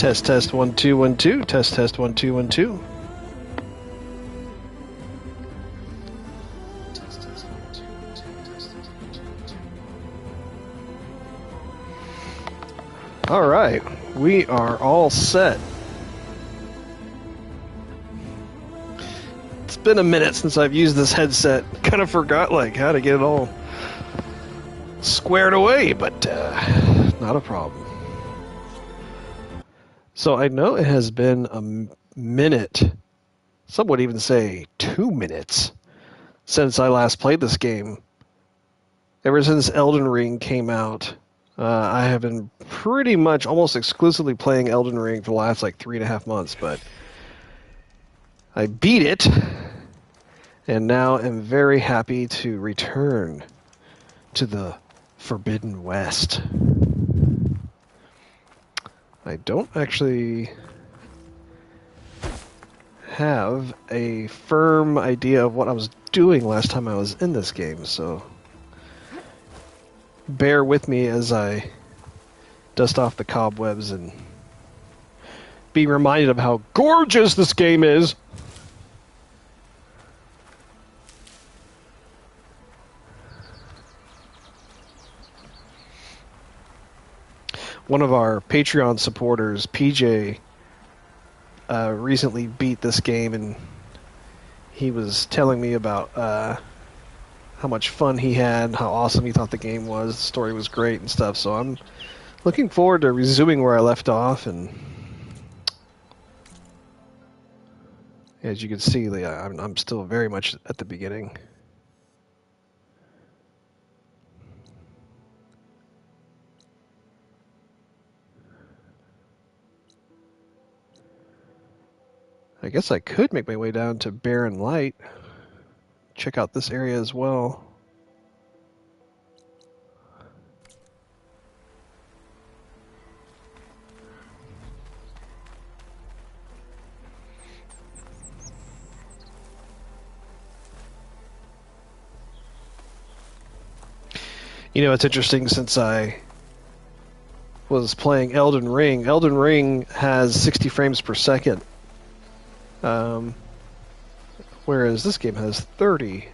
Test, test, 1, 2, 1, 2. Test, test, 1, 2, 1, 2. All right, we are all set. It's been a minute since I've used this headset. Kind of forgot like how to get it all squared away, but not a problem. So I know it has been a minute, some would even say 2 minutes, since I last played this game. Ever since Elden Ring came out, I have been pretty much almost exclusively playing Elden Ring for the last like 3.5 months, but I beat it, and now am very happy to return to the Forbidden West. I don't actually have a firm idea of what I was doing last time I was in this game, so bear with me as I dust off the cobwebs and be reminded of how gorgeous this game is. One of our Patreon supporters, PJ, recently beat this game, and he was telling me about how much fun he had, how awesome he thought the game was, the story was great and stuff. So I'm looking forward to resuming where I left off, and as you can see, I'm still very much at the beginning. I guess I could make my way down to Barren Light. Check out this area as well. You know, it's interesting, since I was playing Elden Ring has 60 frames per second. Whereas this game has 30.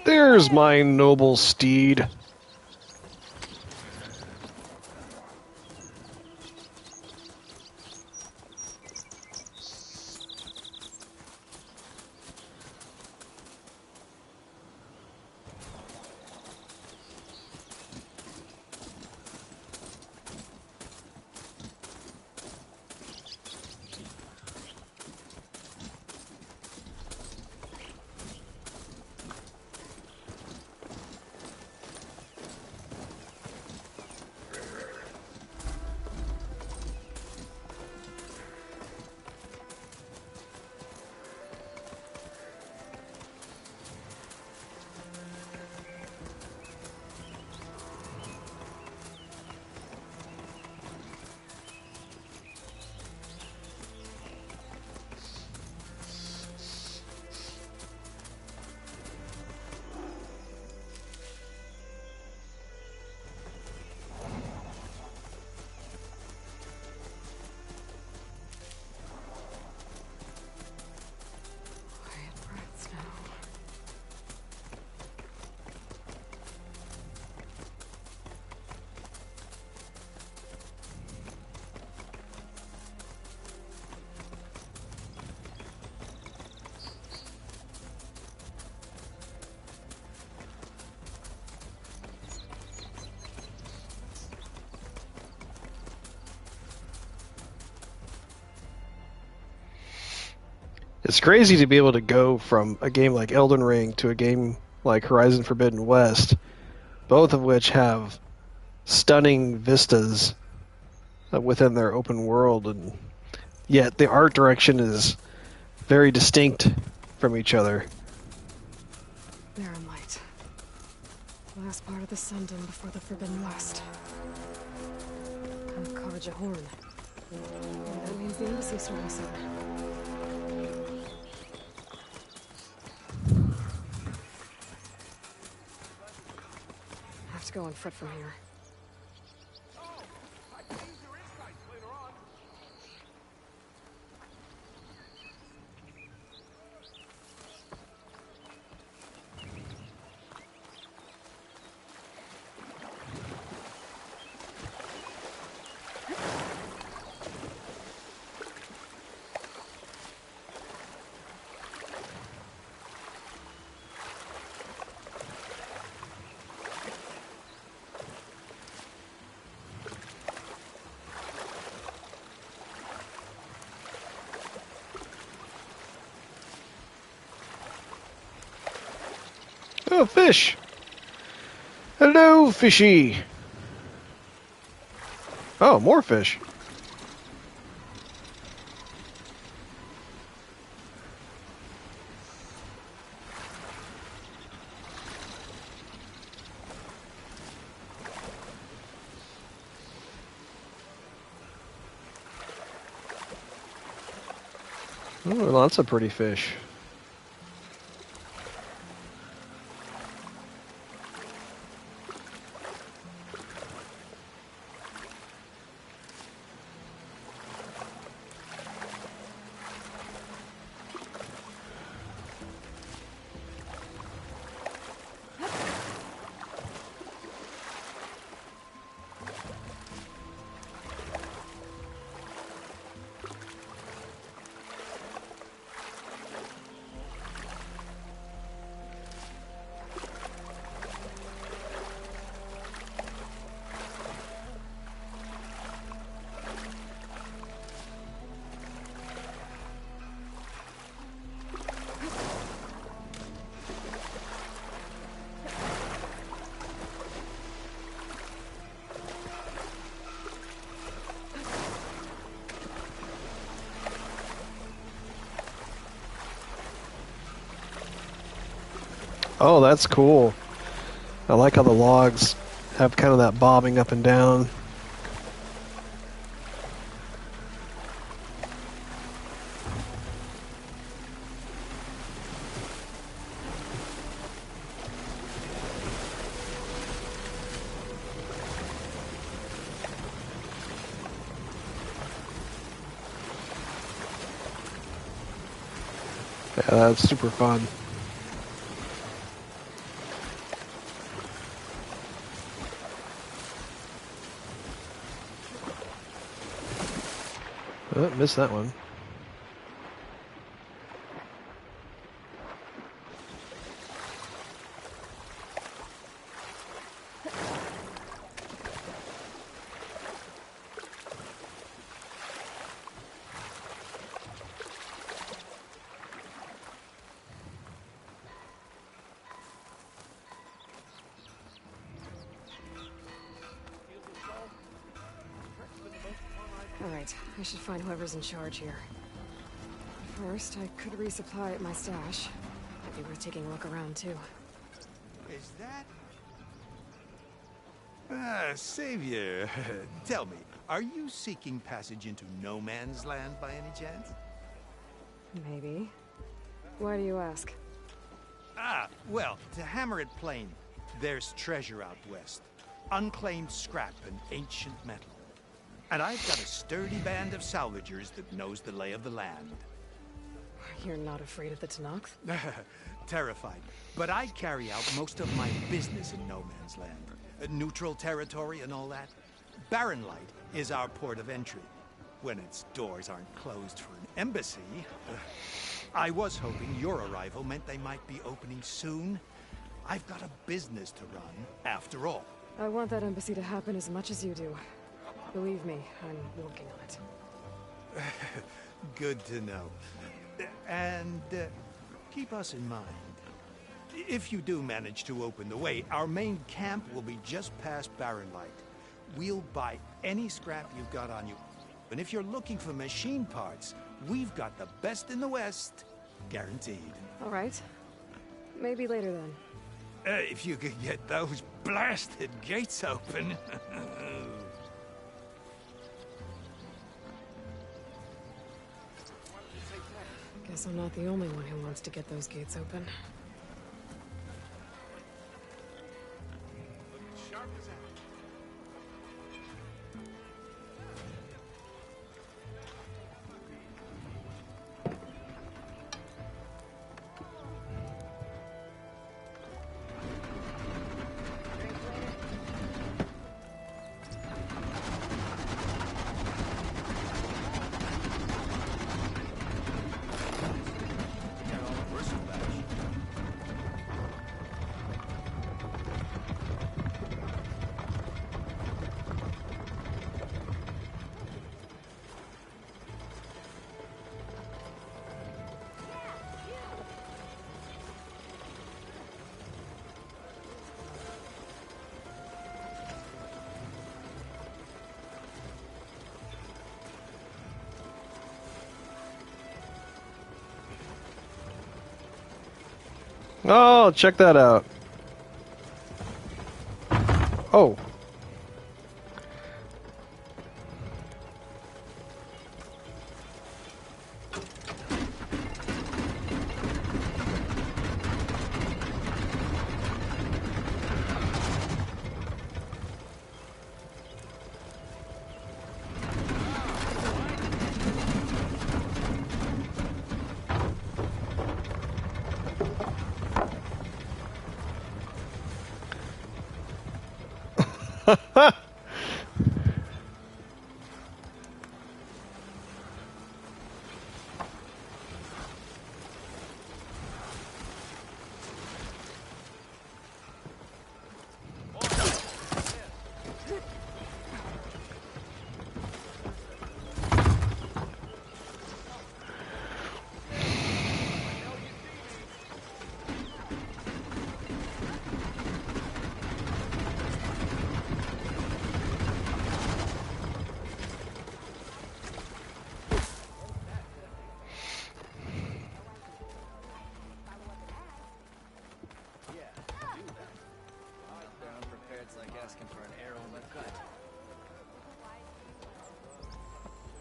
There's my noble steed. It's crazy to be able to go from a game like Elden Ring to a game like Horizon Forbidden West, both of which have stunning vistas within their open world, and yet the art direction is very distinct from each other. Barren light. Last part of the Sundom before the Forbidden West. Karja Horn. That means the embassy's starting soon. Have to go on foot from here. Oh, fish! Hello, fishy! Oh, more fish. Oh, lots of pretty fish. Oh, that's cool. I like how the logs have kind of that bobbing up and down. Yeah, that's super fun. Oh, missed that one. Alright, I should find whoever's in charge here. First, I could resupply at my stash. Might be worth taking a look around, too. Is that... Savior, tell me, are you seeking passage into no man's land by any chance? Maybe. Why do you ask? Well, to hammer it plain, there's treasure out west. Unclaimed scrap and ancient metal. And I've got a sturdy band of salvagers that knows the lay of the land. You're not afraid of the Tenakth? Terrified. But I carry out most of my business in no man's land. Neutral territory and all that. Barren Light is our port of entry. When its doors aren't closed for an embassy. I was hoping your arrival meant they might be opening soon. I've got a business to run, after all. I want that embassy to happen as much as you do. Believe me, I'm working on it. Good to know. And keep us in mind. If you do manage to open the way, our main camp will be just past Barren Light. We'll buy any scrap you've got on you. And if you're looking for machine parts, we've got the best in the West. Guaranteed. All right. Maybe later then. If you could get those blasted gates open. Guess I'm not the only one who wants to get those gates open. Oh, check that out. Oh.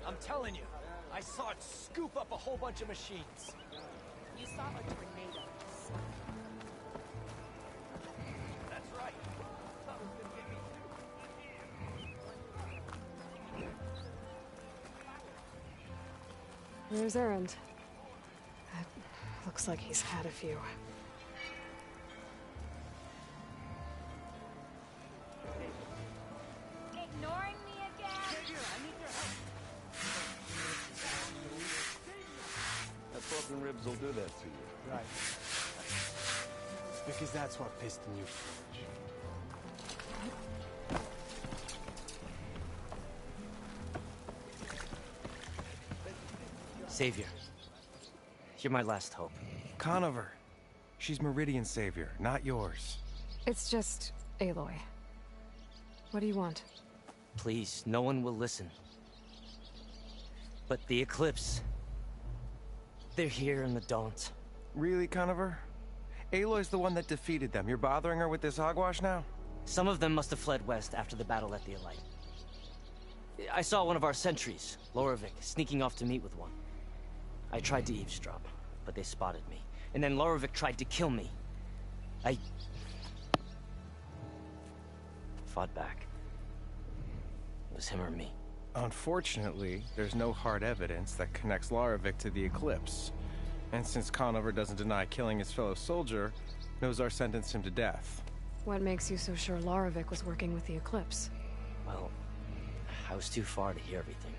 I'm telling you, I saw it scoop up a whole bunch of machines. You saw a tornado. That's right. Where's Erend? Looks like he's had a few. Ignoring me again? That broken ribs will do that to you. Right. Because that's what piston you forge. Savior. You're my last hope. Conover. She's Meridian's savior, not yours. It's just Aloy. What do you want? Please, no one will listen. But the Eclipse... they're here in the Daunt. Really, Conover? Aloy's the one that defeated them. You're bothering her with this hogwash now? Some of them must have fled west after the battle at the Elite. I saw one of our sentries, Loravik, sneaking off to meet with one. I tried to eavesdrop, but they spotted me. And then Loravik tried to kill me. I... fought back. It was him or me. Unfortunately, there's no hard evidence that connects Loravik to the Eclipse. And since Conover doesn't deny killing his fellow soldier, Nozar sentenced him to death. What makes you so sure Loravik was working with the Eclipse? Well, I was too far to hear everything.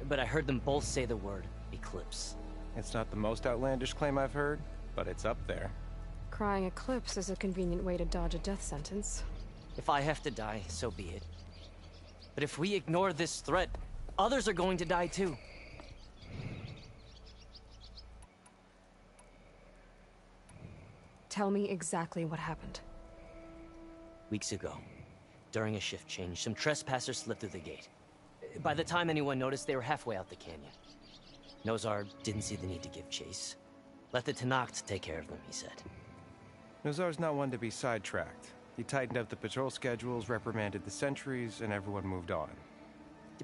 But I heard them both say the word Eclipse. It's not the most outlandish claim I've heard, but it's up there. Crying Eclipse is a convenient way to dodge a death sentence. If I have to die, so be it. But if we ignore this threat, others are going to die too. Tell me exactly what happened. Weeks ago, during a shift change, some trespassers slipped through the gate. By the time anyone noticed, they were halfway out the canyon. Nozar didn't see the need to give chase. Let the Tenakth take care of them, he said. Nozar's not one to be sidetracked. He tightened up the patrol schedules, reprimanded the sentries, and everyone moved on.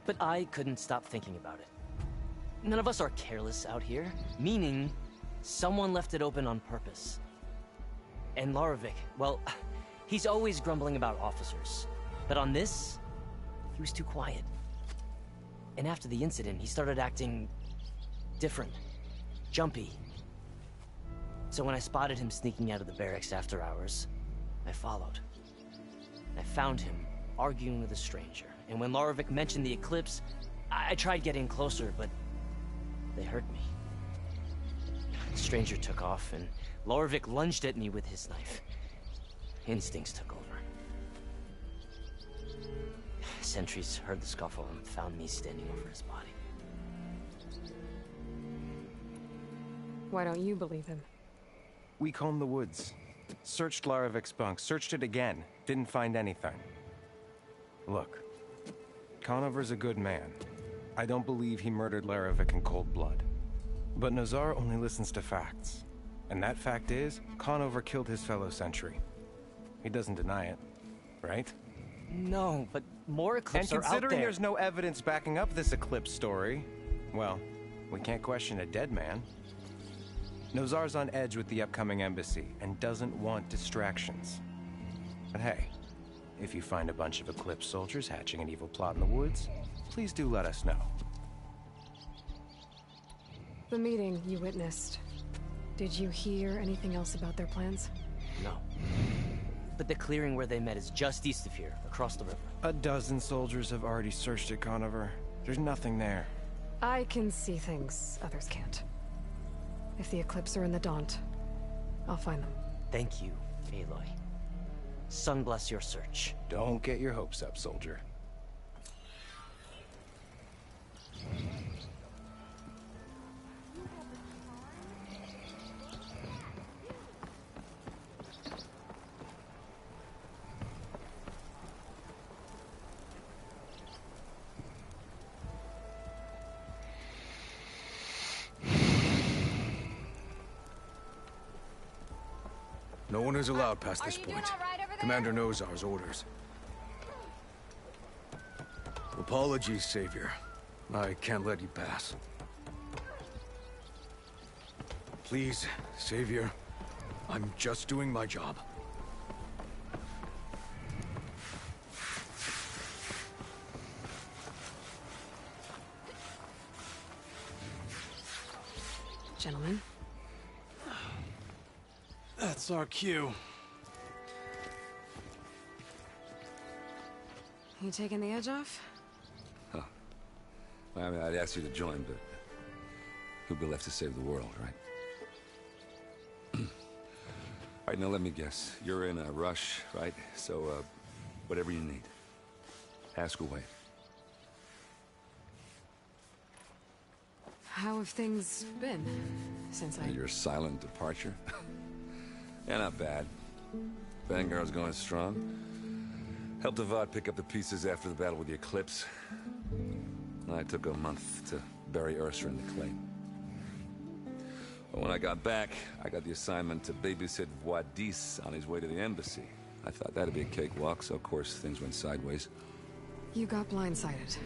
But I couldn't stop thinking about it. None of us are careless out here, meaning someone left it open on purpose. And Larovic, well, he's always grumbling about officers. But on this, he was too quiet. And after the incident, he started acting different, jumpy. So when I spotted him sneaking out of the barracks after hours, I followed. I found him arguing with a stranger. And when Larovic mentioned the eclipse, I tried getting closer, but they heard me. The stranger took off, and Larovic lunged at me with his knife. Instincts took over. Sentries heard the scuffle and found me standing over his body. Why don't you believe him? We combed the woods. Searched Larovic's bunk, searched it again. Didn't find anything. Look, Conover's a good man. I don't believe he murdered Larovic in cold blood. But Nozar only listens to facts. And that fact is, Conover killed his fellow sentry. He doesn't deny it, right? No, but more eclipses are out there. And considering there's no evidence backing up this eclipse story, well, we can't question a dead man. Nozar's on edge with the upcoming embassy and doesn't want distractions. But hey, if you find a bunch of Eclipse soldiers hatching an evil plot in the woods, please do let us know. The meeting you witnessed. Did you hear anything else about their plans? No. But the clearing where they met is just east of here, across the river. A dozen soldiers have already searched it, Conover. There's nothing there. I can see things others can't. If the Eclipse are in the Daunt, I'll find them. Thank you, Aloy. Sun bless your search. Don't get your hopes up, soldier. No one is allowed past this point. Commander Nozar's orders. Apologies, Savior. I can't let you pass. Please, Savior. I'm just doing my job. Gentlemen. That's our cue. You taking the edge off? Huh. Well, I mean, I'd ask you to join, but who'd be left to save the world, right? All right, now let me guess. You're in a rush, right? So, whatever you need. Ask away. How have things been since Your silent departure? Yeah, not bad. Vanguard's going strong. Helped Avad pick up the pieces after the battle with the Eclipse. I took a month to bury Ursa in the claim. But when I got back, I got the assignment to babysit Wadis on his way to the embassy. I thought that'd be a cakewalk, so of course things went sideways. You got blindsided.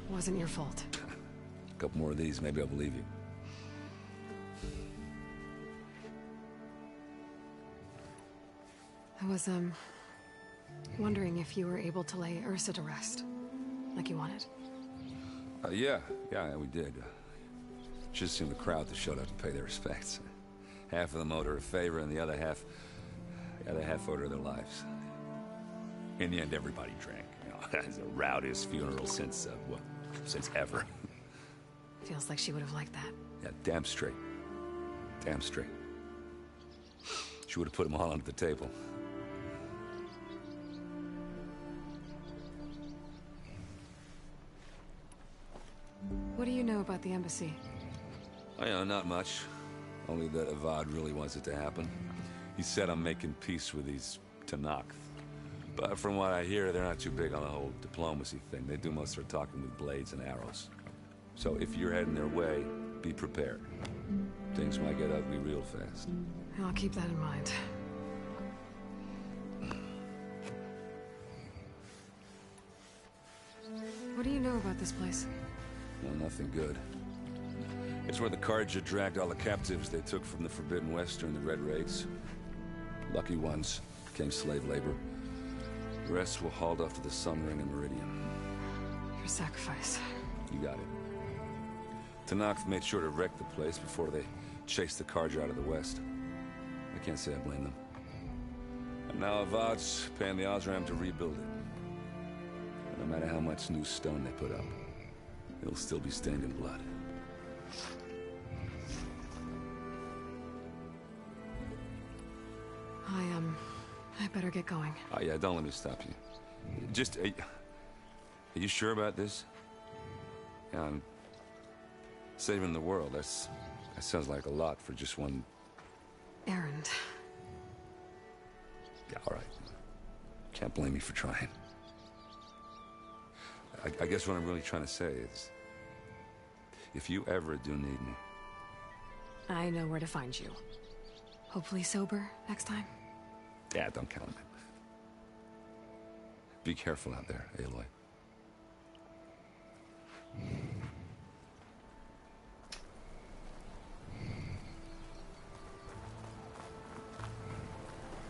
Wasn't your fault. A couple more of these, maybe I'll believe you. I was, wondering if you were able to lay Ursa to rest, like you wanted. Yeah, we did. Just seemed the crowd that showed up to pay their respects. Half of them owed her a favor, and the other half owed her their lives. In the end, everybody drank. You know, it's the rowdiest funeral since ever. Feels like she would have liked that. Yeah, damn straight. Damn straight. She would have put them all under the table. What do you know about the embassy? Oh, yeah, not much. Only that Avad really wants it to happen. He said I'm making peace with these Tenakth. But from what I hear, they're not too big on the whole diplomacy thing. They do most of their talking with blades and arrows. So if you're heading their way, be prepared. Things might get ugly real fast. I'll keep that in mind. What do you know about this place? Well, nothing good. It's where the Carja dragged all the captives they took from the Forbidden West during the Red Raids. Lucky ones became slave labor. The rest were hauled off to the Sun Ring and Meridian. Your sacrifice. You got it. Tenakth made sure to wreck the place before they chased the Carja out of the West. I can't say I blame them. And now Avad's paying the Osram to rebuild it. And no matter how much new stone they put up, it'll still be stained in blood. I better get going. Oh yeah, don't let me stop you. Just, are you sure about this? Yeah, I'm saving the world. That sounds like a lot for just one... Errand. Yeah, all right. Can't blame me for trying. I guess what I'm really trying to say is, if you ever do need me... I know where to find you. Hopefully sober next time. Yeah, don't count on it. Be careful out there, Aloy.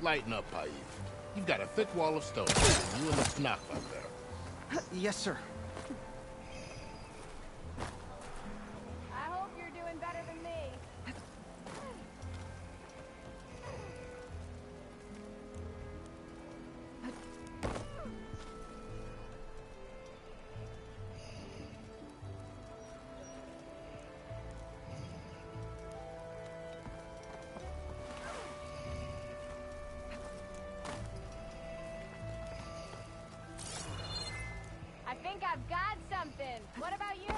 Lighten up, Paif. You've got a thick wall of stone between you and the Tenakth out there. Yes, sir. I hope you're doing better than me. I think I've got something. What about you?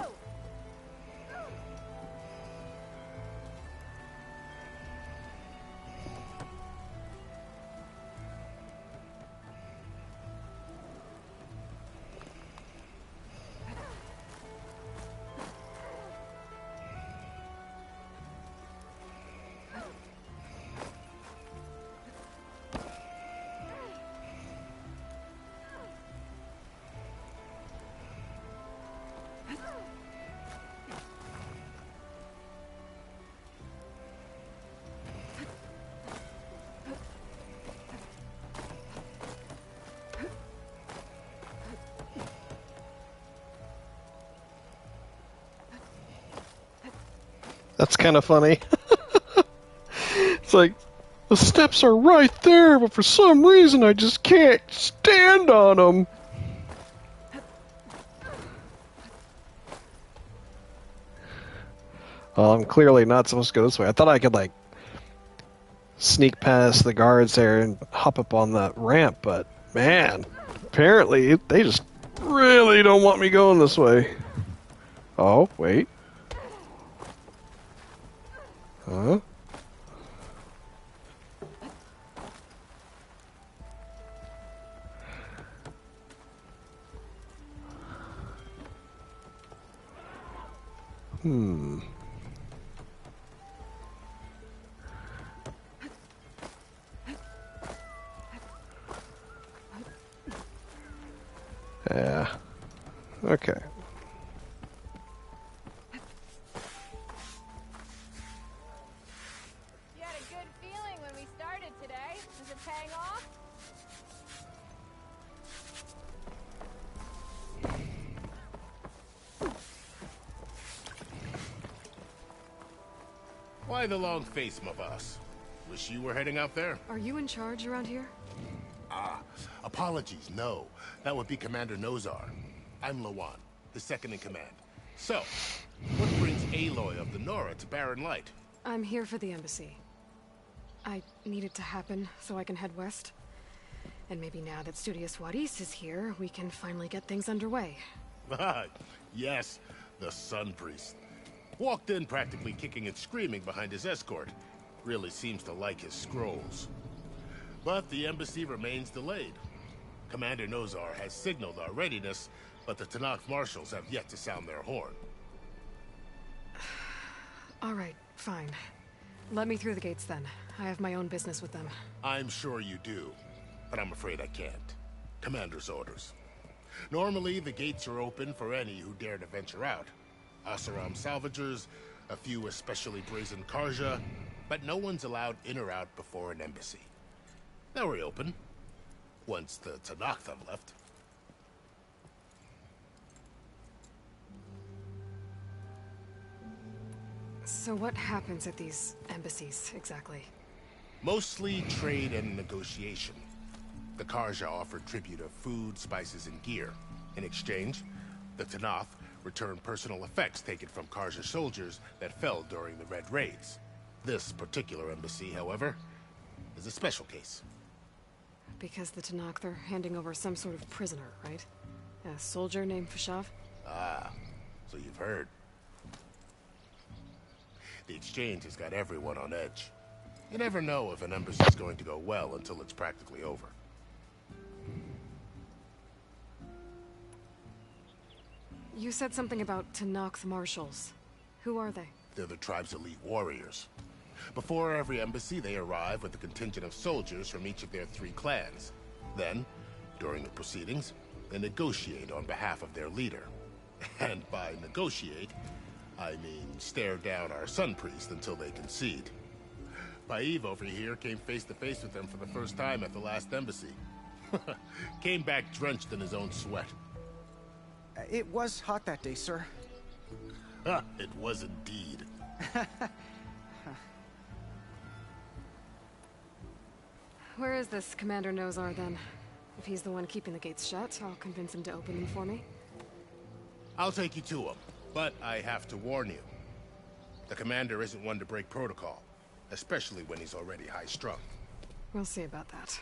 That's kind of funny. It's like, the steps are right there, but for some reason I just can't stand on them. Well, I'm clearly not supposed to go this way. I thought I could, like, sneak past the guards there and hop up on the ramp, but, man, apparently they just really don't want me going this way. Oh, wait. Huh? Yeah. Okay. You had a good feeling when we started today. Is it paying off? Why the long face, my boss? Wish you were heading out there? Are you in charge around here? Ah, apologies, no. That would be Commander Nozar. I'm Lawan, the second in command. So, what brings Aloy of the Nora to Barren Light? I'm here for the embassy. I need it to happen so I can head west. And maybe now that Studious Wadis is here, we can finally get things underway. Yes, the Sun Priest. Walked in practically kicking and screaming behind his escort. Really seems to like his scrolls. But the embassy remains delayed. Commander Nozar has signaled our readiness, but the Tenakth marshals have yet to sound their horn. All right, fine. Let me through the gates then. I have my own business with them. I'm sure you do, but I'm afraid I can't. Commander's orders. Normally, the gates are open for any who dare to venture out. Asaram salvagers, a few especially brazen Karja, but no one's allowed in or out before an embassy. Now we're open, once the Tenakth have left. So what happens at these embassies, exactly? Mostly trade and negotiation. The Karja offer tribute of food, spices, and gear. In exchange, the Tenakth return personal effects taken from Karja soldiers that fell during the Red Raids. This particular embassy, however, is a special case. Because the Tenakth are handing over some sort of prisoner, right? A soldier named Fashav? Ah, so you've heard. The exchange has got everyone on edge. You never know if an embassy's going to go well until it's practically over. You said something about Tenakth marshals. Who are they? They're the tribe's elite warriors. Before every embassy, they arrive with a contingent of soldiers from each of their 3 clans. Then, during the proceedings, they negotiate on behalf of their leader. And by negotiate, I mean stare down our sun priest until they concede. Paiv over here came face to face with them for the first time at the last embassy. Came back drenched in his own sweat. It was hot that day, sir. It was indeed. Where is this Commander Nozar, then? If he's the one keeping the gates shut, I'll convince him to open them for me. I'll take you to him, but I have to warn you. The commander isn't one to break protocol, especially when he's already high-strung. We'll see about that.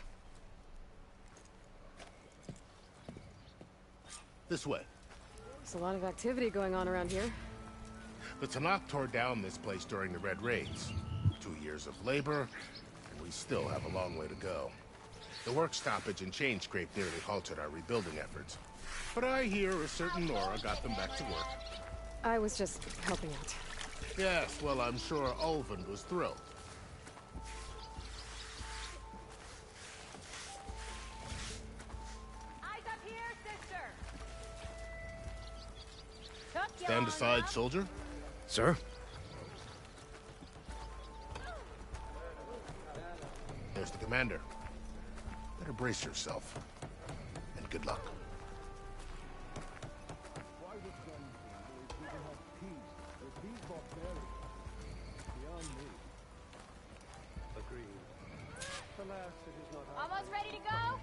This way. There's a lot of activity going on around here. The Tenakth tore down this place during the Red Raids. 2 years of labor, and we still have a long way to go. The work stoppage and chain scrape nearly halted our rebuilding efforts. But I hear a certain Nora got them back to work. I was just helping out. Yes, well, I'm sure Ulvund was thrilled. Eyes up here, sister! Stand aside, soldier. Sir? There's the commander. Better brace yourself. And good luck. Almost ready to go?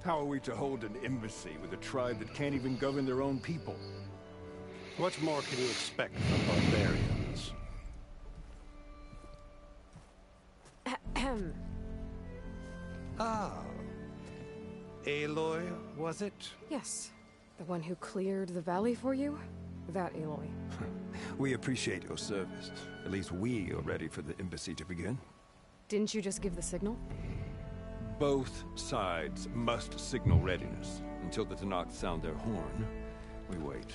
How are we to hold an embassy with a tribe that can't even govern their own people? What more can you expect from barbarians? Ah. Aloy, was it? Yes. The one who cleared the valley for you? That Aloy. We appreciate your service. At least we are ready for the embassy to begin. Didn't you just give the signal? Both sides must signal readiness. Until the Tenakth sound their horn, we wait.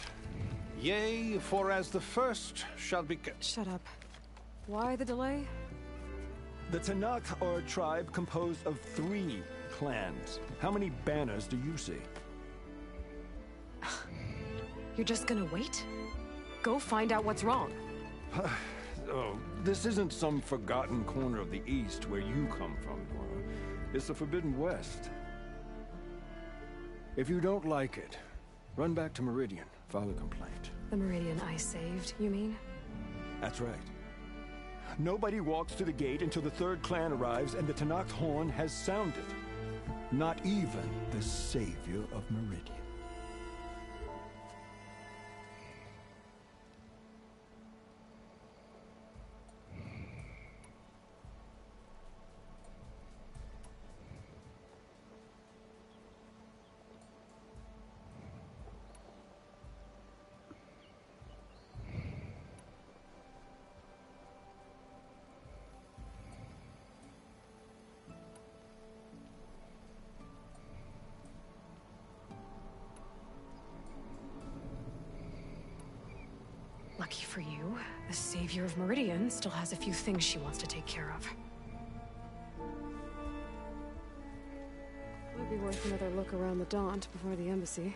Yea, for as the first shall be... Shut up. Why the delay? The Tenakth are a tribe composed of 3 clans. How many banners do you see? You're just gonna wait? Go find out what's wrong. Oh, this isn't some forgotten corner of the East where you come from, Nora. It's the Forbidden West. If you don't like it, run back to Meridian, file a complaint. The Meridian I saved, you mean? That's right. Nobody walks to the gate until the 3rd clan arrives and the Tenakth horn has sounded. Not even the savior of Meridian. Lucky for you, the savior of Meridian still has a few things she wants to take care of. Might be worth another look around the Daunt before the embassy.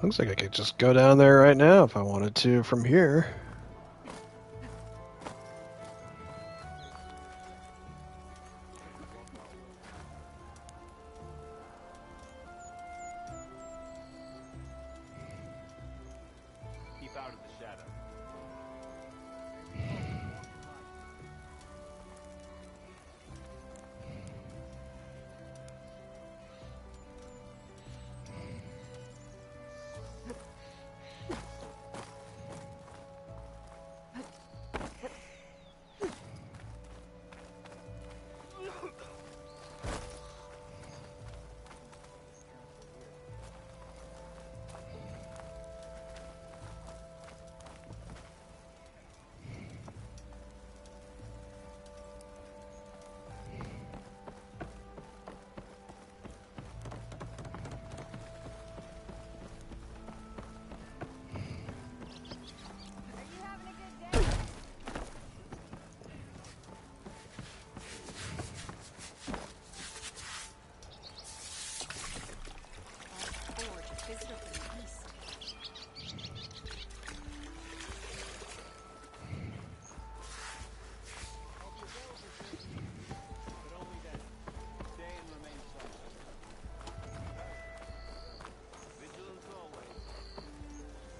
Looks like I could just go down there right now if I wanted to from here. Keep out of the shadow.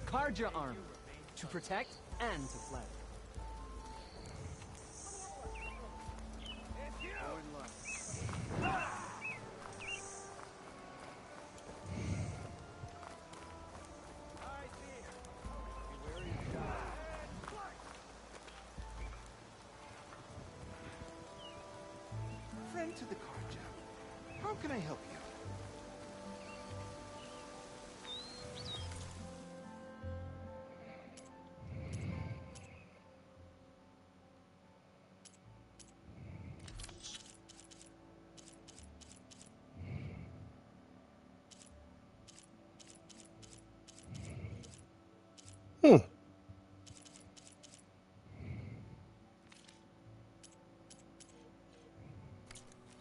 Carja armor, to protect and to flatter. Friend to the Carja. How can I help you?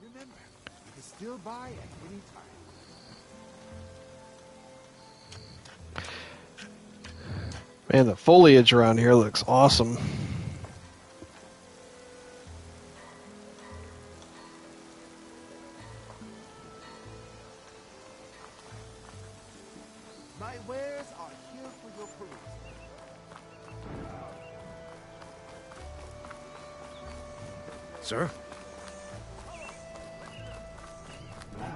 Remember, you can still buy at any time. Man, the foliage around here looks awesome. My wares are here for your perusal. Sir? Have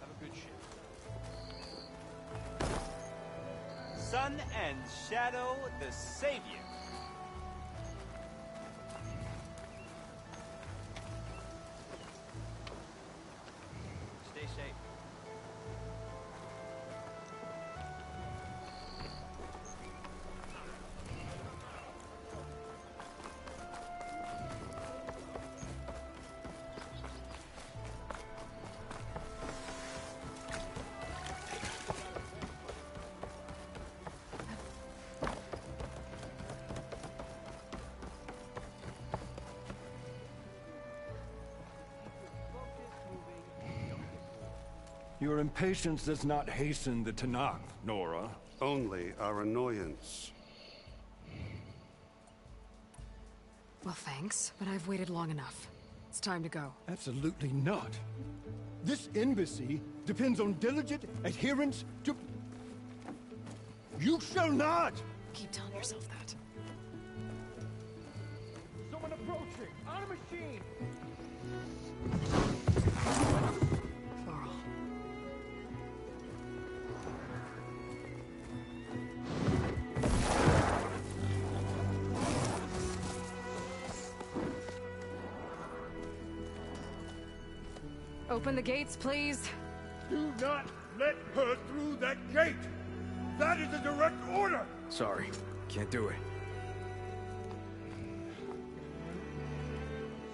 a good ship. Sun and Shadow, the Savior. Stay safe. Your impatience does not hasten the Tanakh, Nora. Only our annoyance. Well, thanks, but I've waited long enough. It's time to go. Absolutely not. This embassy depends on diligent adherence to... You shall not! Keep telling yourself that. Someone approaching! On a machine! Varl. Open the gates, please. Do not let her through that gate! That is a direct order! Sorry, can't do it.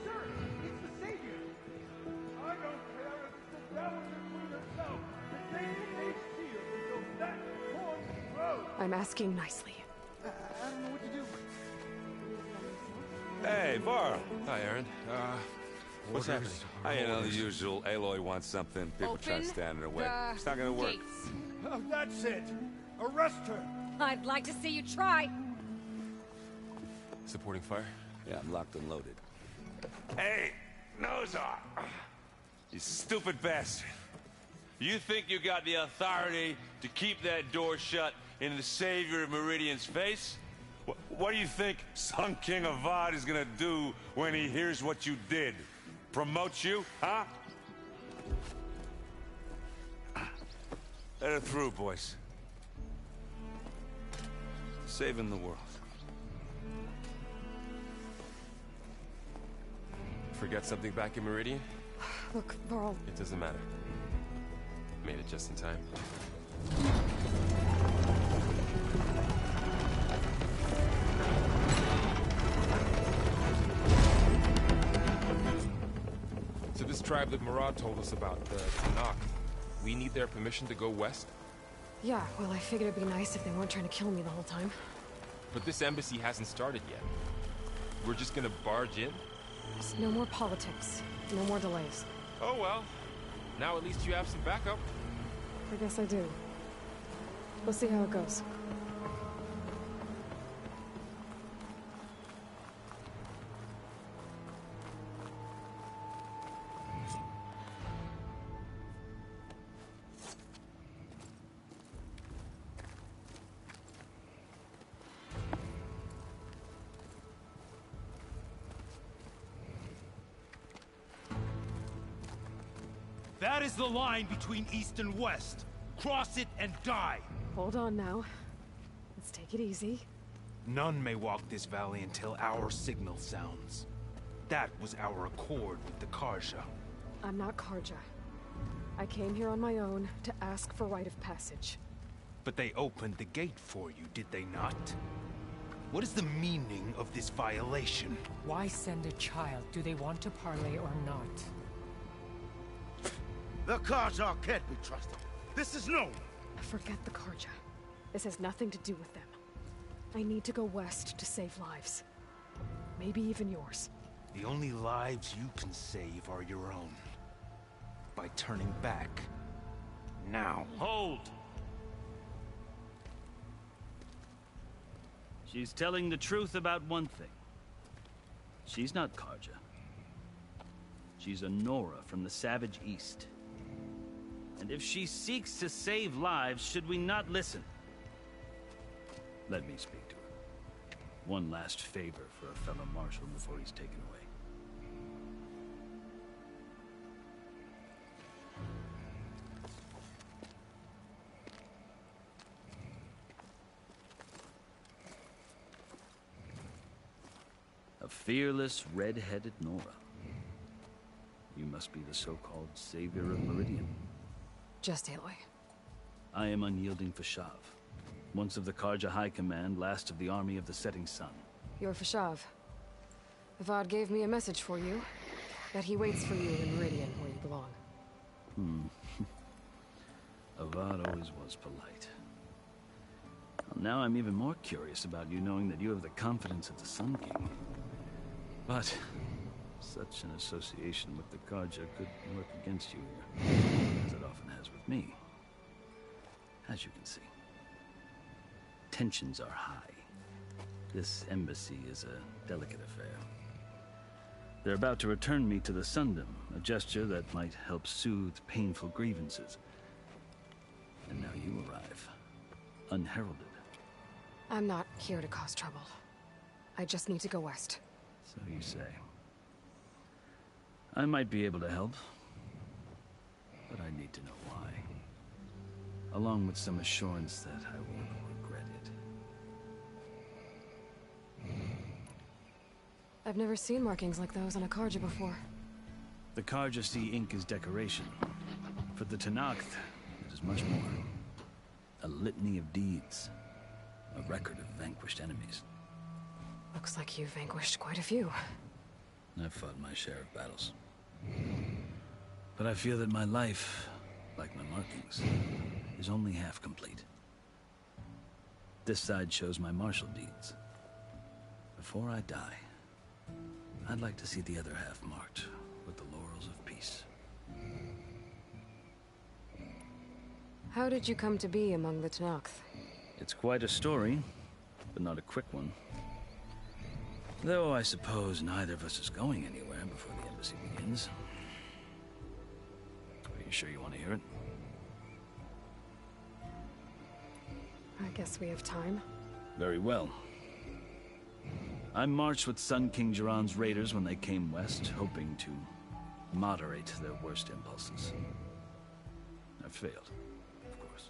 Sir, it's the Savior! I don't care if it's the devil and Queen herself! The Savior ain't sealed until that horn blows! I'm asking nicely. I don't know what to do. Hey, Varl. Hi, Aaron. What's happening? You know, the usual. Aloy wants something. People try to stand in her way. It's not gonna work. Oh, that's it! Arrest her! I'd like to see you try. Supporting fire? Yeah, I'm locked and loaded. Hey, Nozar! You stupid bastard. You think you got the authority to keep that door shut in the Savior of Meridian's face? What do you think Sun King Avad is gonna do when he hears what you did? Promote you, huh? Let her through, boys. Saving the world. Forget something back in Meridian? Look, Varl. It doesn't matter. Made it just in time. So this tribe that Murad told us about, the Tanakh, we need their permission to go west? Yeah, well, I figured it'd be nice if they weren't trying to kill me the whole time. But this embassy hasn't started yet. We're just gonna barge in? Just no more politics. No more delays. Oh well. Now at least you have some backup. I guess I do. We'll see how it goes. That is the line between East and West. Cross it and die. Hold on now. Let's take it easy. None may walk this valley until our signal sounds. That was our accord with the Karja. I'm not Karja. I came here on my own to ask for rite of passage. But they opened the gate for you, did they not? What is the meaning of this violation? Why send a child? Do they want to parley or not? The Karja can't be trusted. This is known. Forget the Karja. This has nothing to do with them. I need to go west to save lives. Maybe even yours. The only lives you can save are your own. By turning back. Now. Hold! She's telling the truth about one thing. She's not Karja. She's a Nora from the Savage East. And if she seeks to save lives, should we not listen? Let me speak to her. One last favor for a fellow marshal before he's taken away. A fearless, red-headed Nora. You must be the so-called savior of Meridian. Just Aloy. I am unyielding Fashav. Once of the Karja High Command, last of the army of the Setting Sun. You're Fashav. Avad gave me a message for you. That he waits for you in Meridian, where you belong. Avad always was polite. Well, now I'm even more curious about you knowing that you have the confidence of the Sun King. But such an association with the Karja could work against you here. As it it often has with me. As you can see, tensions are high. This embassy is a delicate affair. They're about to return me to the Sundom, a gesture that might help soothe painful grievances. And now you arrive, unheralded. I'm not here to cause trouble. I just need to go west. So you say. I might be able to help, but I need to know why. Along with some assurance that I won't regret it. I've never seen markings like those on a Carja before. The Carja see ink as decoration. For the Tenakth, it is much more. A litany of deeds. A record of vanquished enemies. Looks like you've vanquished quite a few. I've fought my share of battles. But I feel that my life, like my markings, is only half complete. This side shows my martial deeds. Before I die, I'd like to see the other half marked with the laurels of peace. How did you come to be among the Tenakth? It's quite a story, but not a quick one. Though I suppose neither of us is going anywhere before the embassy begins. Are you sure you want to hear it? I guess we have time. Very well. I marched with Sun King Jiran's raiders when they came west, hoping to moderate their worst impulses. I failed, of course.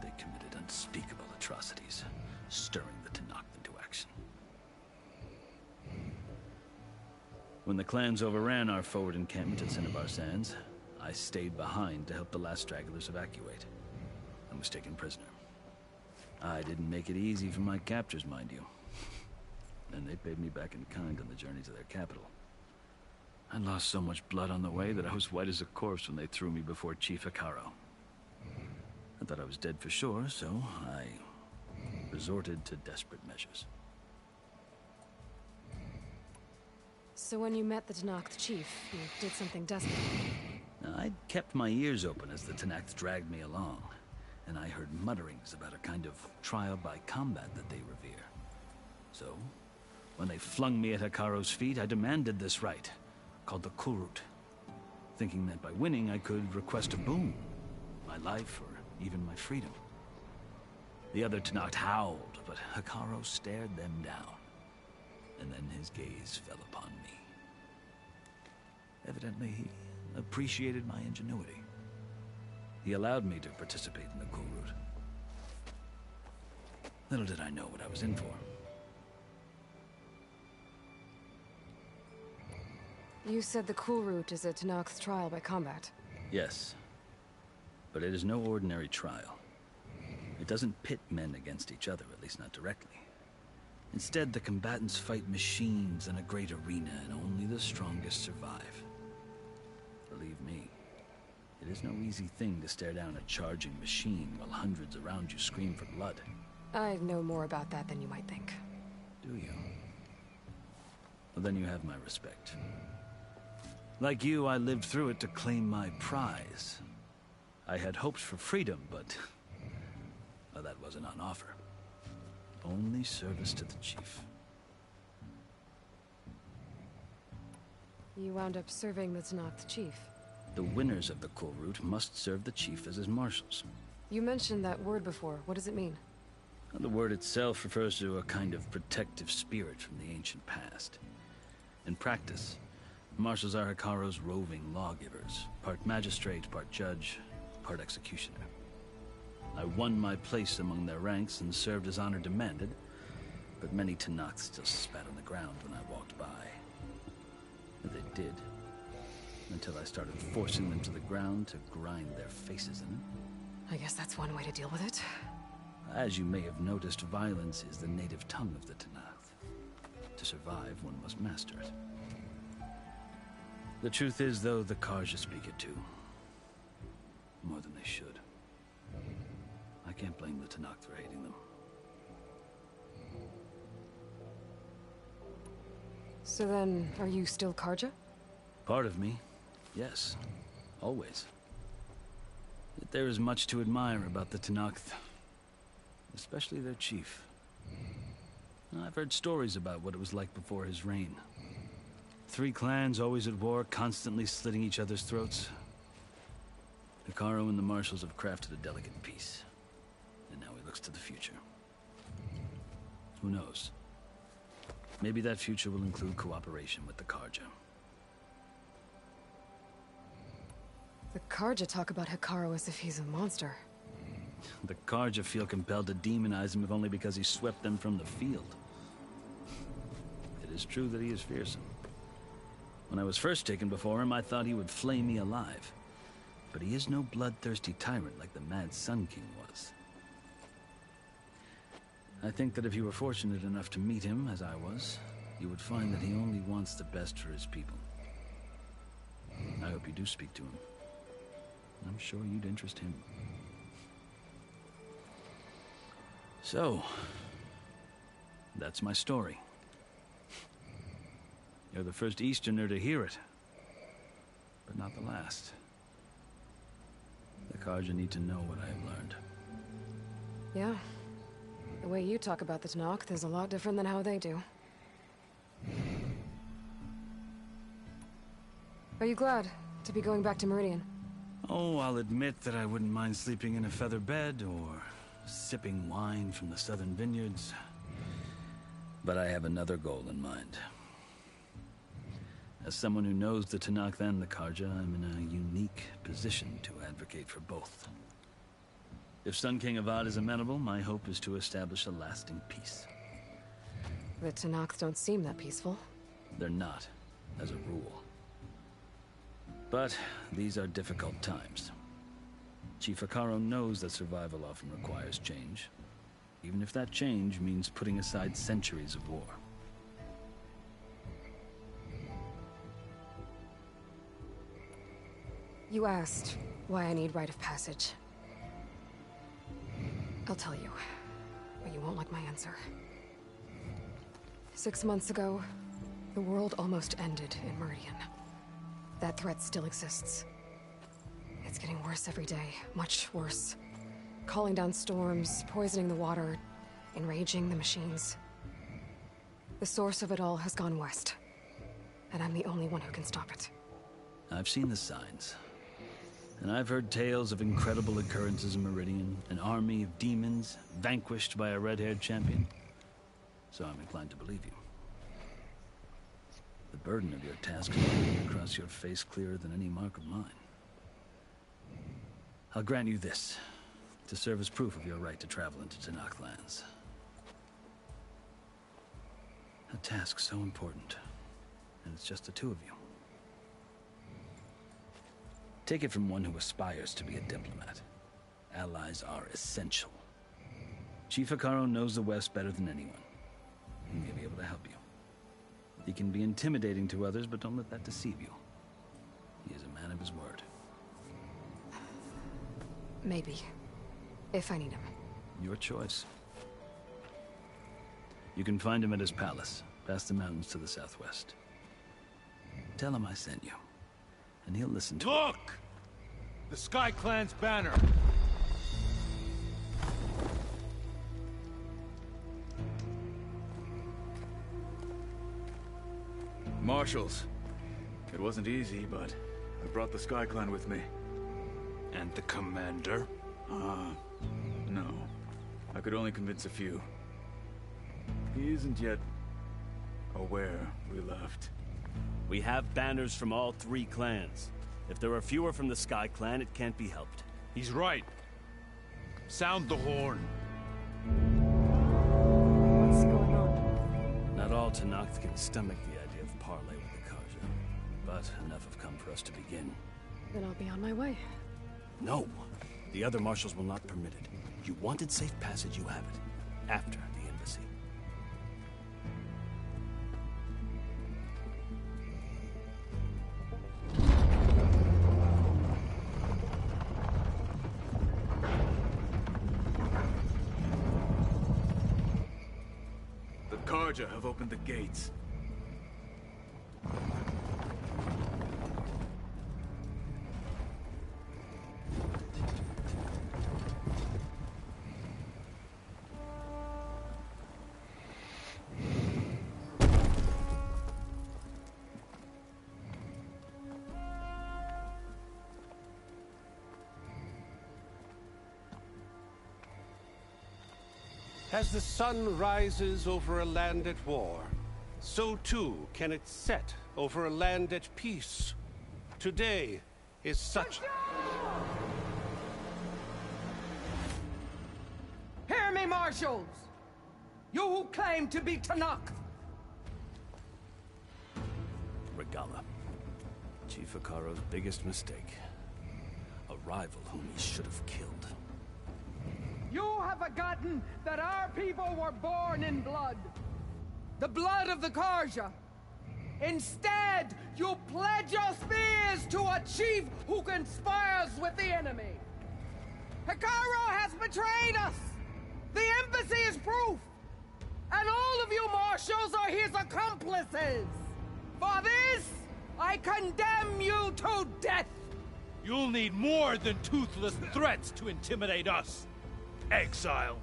They committed unspeakable atrocities, stirring the Tenakth into action. When the clans overran our forward encampment at Cinnabar Sands, I stayed behind to help the last stragglers evacuate. I was taken prisoner. I didn't make it easy for my captors, mind you. And they paid me back in kind on the journey to their capital. I lost so much blood on the way that I was white as a corpse when they threw me before Chief Hekarro. I thought I was dead for sure, so I resorted to desperate measures. So when you met the Tenakth chief, you did something desperate. Now, I'd kept my ears open as the Tenakth dragged me along, and I heard mutterings about a kind of trial by combat that they revere. So, when they flung me at Hekarro's feet, I demanded this right, called the Kulrut, thinking that by winning I could request a boon, my life or even my freedom. The other Tenakth howled, but Hekarro stared them down, and then his gaze fell upon me. Evidently, he appreciated my ingenuity. He allowed me to participate in the Kulrut. Little did I know what I was in for. You said the Kulrut is a Tenakth trial by combat. Yes, but it is no ordinary trial. It doesn't pit men against each other, at least not directly. Instead, the combatants fight machines in a great arena, and only the strongest survive. Believe me, it is no easy thing to stare down a charging machine while hundreds around you scream for blood. I know more about that than you might think. Do you? Well, then you have my respect. Like you, I lived through it to claim my prize. I had hopes for freedom, but well, that wasn't on offer. Only service to the chief. You wound up serving the Tenakth chief. The winners of the Kulrut must serve the chief as his marshals. You mentioned that word before. What does it mean? The word itself refers to a kind of protective spirit from the ancient past. In practice, marshals are Hekarro's roving lawgivers, part magistrate, part judge, part executioner. I won my place among their ranks and served as honor demanded, but many Tenakth still spat on the ground when I walked by. And they did, until I started forcing them to the ground to grind their faces in it. I guess that's one way to deal with it. As you may have noticed, violence is the native tongue of the Tenakth. To survive, one must master it. The truth is, though, the Carja speak it too. More than they should. I can't blame the Tenakth for hating them. So then, are you still Carja? Part of me, yes. Always. Yet there is much to admire about the Tenakth. Especially their chief. I've heard stories about what it was like before his reign. 3 clans always at war, constantly slitting each other's throats. Hekarro and the Marshals have crafted a delicate peace. And now he looks to the future. Who knows? Maybe that future will include cooperation with the Carja. The Carja talk about Hekarro as if he's a monster. The Carja feel compelled to demonize him if only because he swept them from the field. It is true that he is fearsome. When I was first taken before him, I thought he would flay me alive. But he is no bloodthirsty tyrant like the Mad Sun King was. I think that if you were fortunate enough to meet him, as I was, you would find that he only wants the best for his people. I hope you do speak to him. I'm sure you'd interest him. So, that's my story. You're the first Easterner to hear it, but not the last. The Carja need to know what I have learned. Yeah. The way you talk about the Tenakth is a lot different than how they do. Are you glad to be going back to Meridian? Oh, I'll admit that I wouldn't mind sleeping in a feather bed or sipping wine from the southern vineyards. But I have another goal in mind. As someone who knows the Tenakth and the Carja, I'm in a unique position to advocate for both. If Sun King Avad is amenable, my hope is to establish a lasting peace. The Tenakth don't seem that peaceful. They're not, as a rule. But these are difficult times. Chief Hekarro knows that survival often requires change, even if that change means putting aside centuries of war. You asked why I need rite of passage. I'll tell you, but you won't like my answer. 6 months ago, the world almost ended in Meridian. That threat still exists. It's getting worse every day, much worse. Calling down storms, poisoning the water, enraging the machines. The source of it all has gone west, and I'm the only one who can stop it. I've seen the signs. And I've heard tales of incredible occurrences in Meridian, an army of demons vanquished by a red-haired champion. So I'm inclined to believe you. The burden of your task is across your face clearer than any mark of mine. I'll grant you this, to serve as proof of your right to travel into Tenakth lands. A task so important, and it's just the 2 of you. Take it from one who aspires to be a diplomat. Allies are essential. Chief Hekarro knows the West better than anyone. He may be able to help you. He can be intimidating to others, but don't let that deceive you. He is a man of his word. Maybe. If I need him. Your choice. You can find him at his palace, past the mountains to the southwest. Tell him I sent you, and he'll listen to Look! The Sky Clan's banner! Marshals. It wasn't easy, but I brought the Sky Clan with me. And the commander? No. I could only convince a few. He isn't yet aware we left. We have banners from all 3 clans. If there are fewer from the Sky Clan, it can't be helped. He's right. Sound the horn. What's going on? Not all Tenakth can stomach the idea of parley with the Carja, but enough have come for us to begin. Then I'll be on my way. No. The other marshals will not permit it. You wanted safe passage, you have it. After the embassy. The Carja have opened the gates. As the sun rises over a land at war, so too can it set over a land at peace. Today is such... Hear me, marshals! You who claim to be Tanakh! Regalla. Chief Hekarro's biggest mistake. A rival whom he should have killed. You have forgotten that our people were born in blood. The blood of the Carja. Instead, you pledge your spears to a chief who conspires with the enemy. Hekarro has betrayed us! The embassy is proof! And all of you marshals are his accomplices! For this, I condemn you to death! You'll need more than toothless threats to intimidate us. Exile.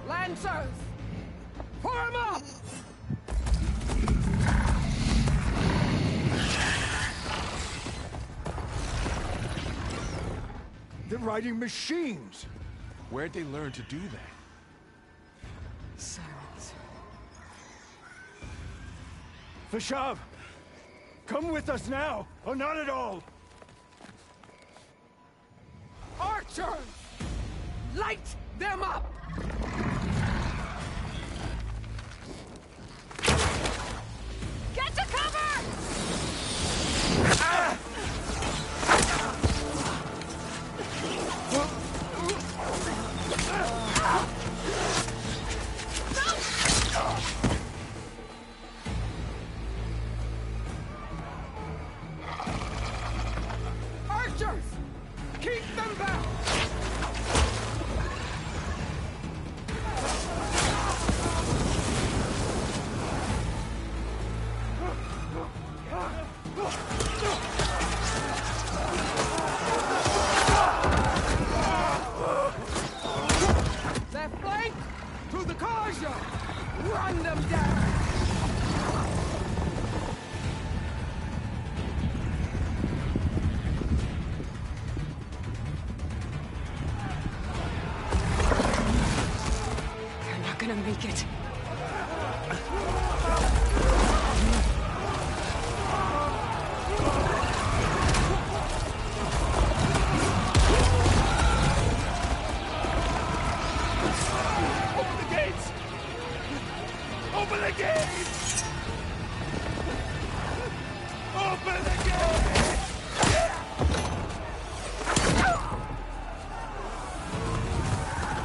Lancers! Form up! They're riding machines! Where'd they learn to do that? Sirens. Fashav! Come with us now, or not at all! Archers! Light them up! Get to cover! Ah! Archers! Keep them back! Left flank! To the Carja! Run them down! They're not gonna make it. Open the gates! Open the gates! Open the gates!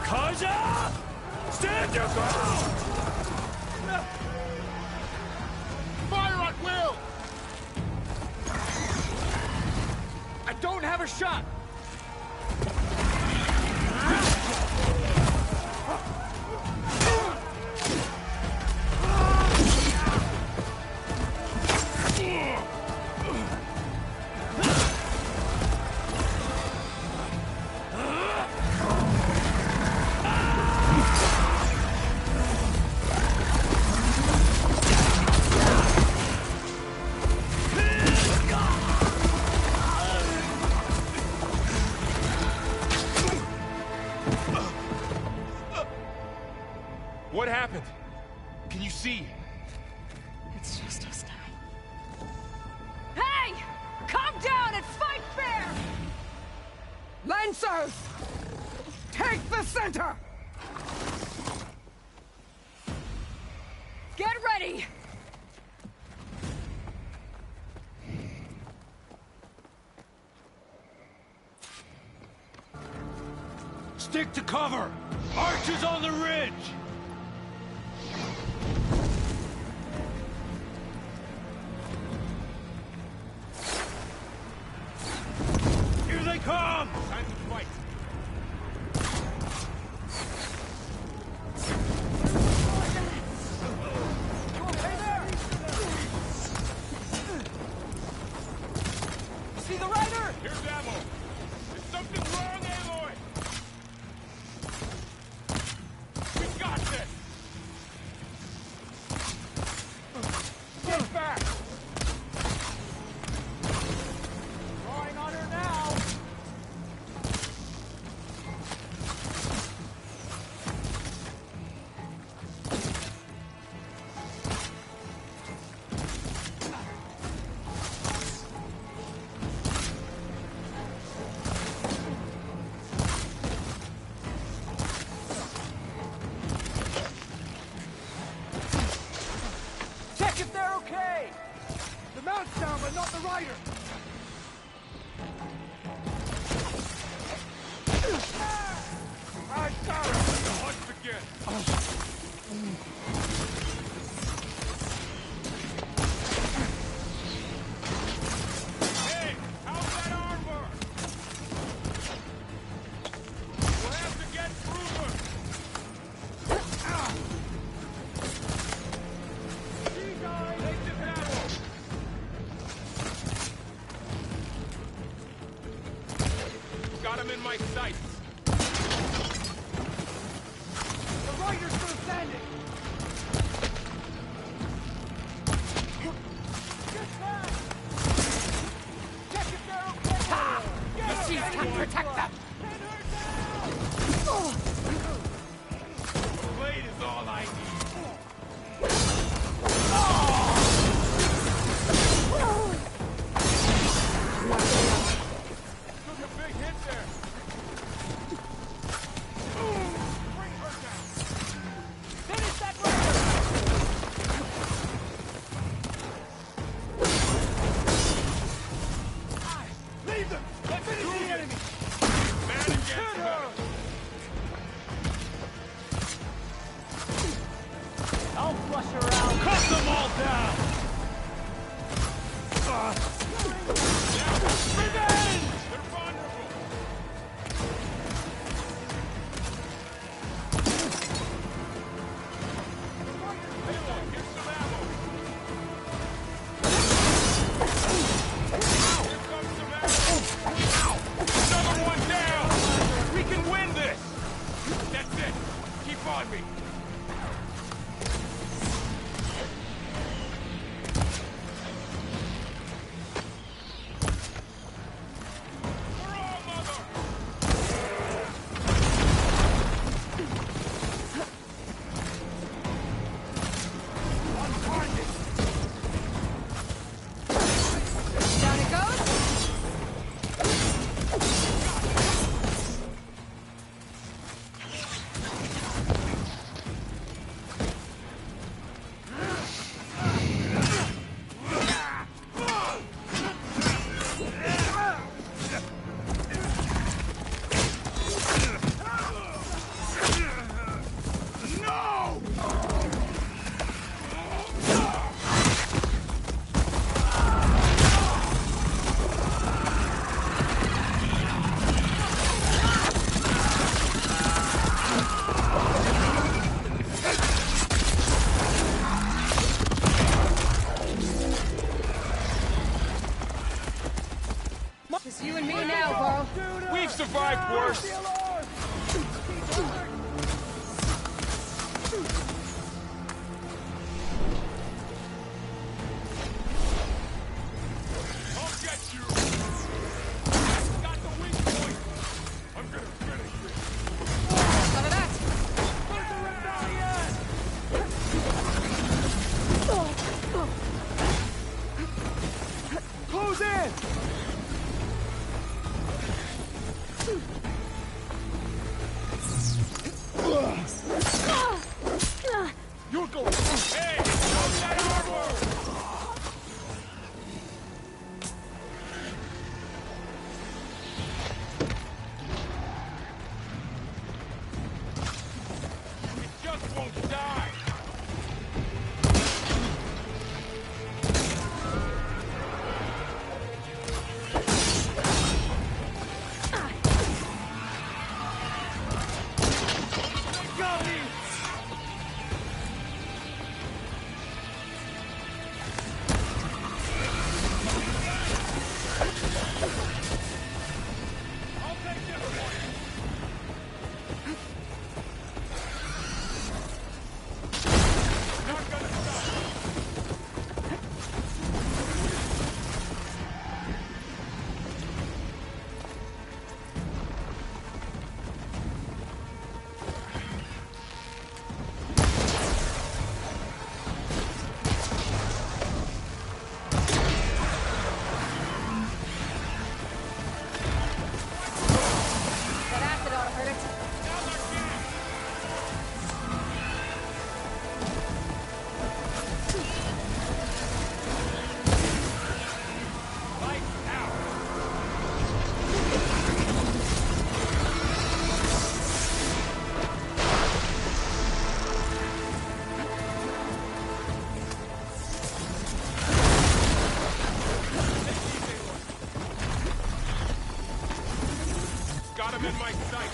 Carja! Stand your ground! Fire at will! I don't have a shot! What happened? Can you see? It's just us now. Hey! Calm down and fight fair! Lancers! Take the center! Get ready! Stick to cover! Archers on the ridge! Here they come! Time to fight. See the rider? Here's ammo. Is something wrong, Aloy? touchdown, but not the rider! I got it! The hunt begins! Hey, how's that armor? We'll have to get through them! These guys, take the battle! Got him in my sights! The rider's still standing! Get back! Check if they're okay! Ha! The chief can protect them! The blade is all I need. Took a big hit there. Bring her down. Finish that rider! Leave them! Let's finish the enemy! Man against her! I'll flush her out. Cut them all down! Revenge! They're vulnerable! Anyone, get some ammo! Here comes some ammo! Another one down! We can win this! That's it! Keep on me! Down it goes. Just you and me now, bro. We've survived worse! I'll get you! Got the weak point! I'm gonna finish this! None of that. Where's the rebellion? Close in! You're going. Hey, how's that armor? It just won't die. within my sight.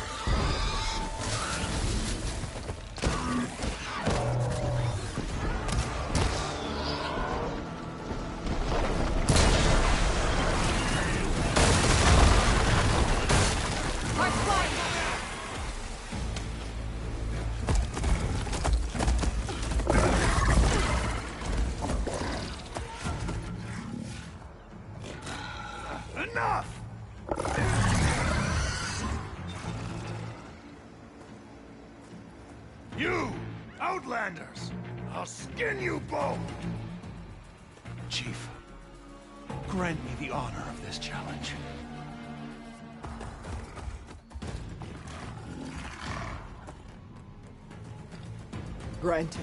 Enough! You, Outlanders! I'll skin you both! Chief, grant me the honor of this challenge. Granted.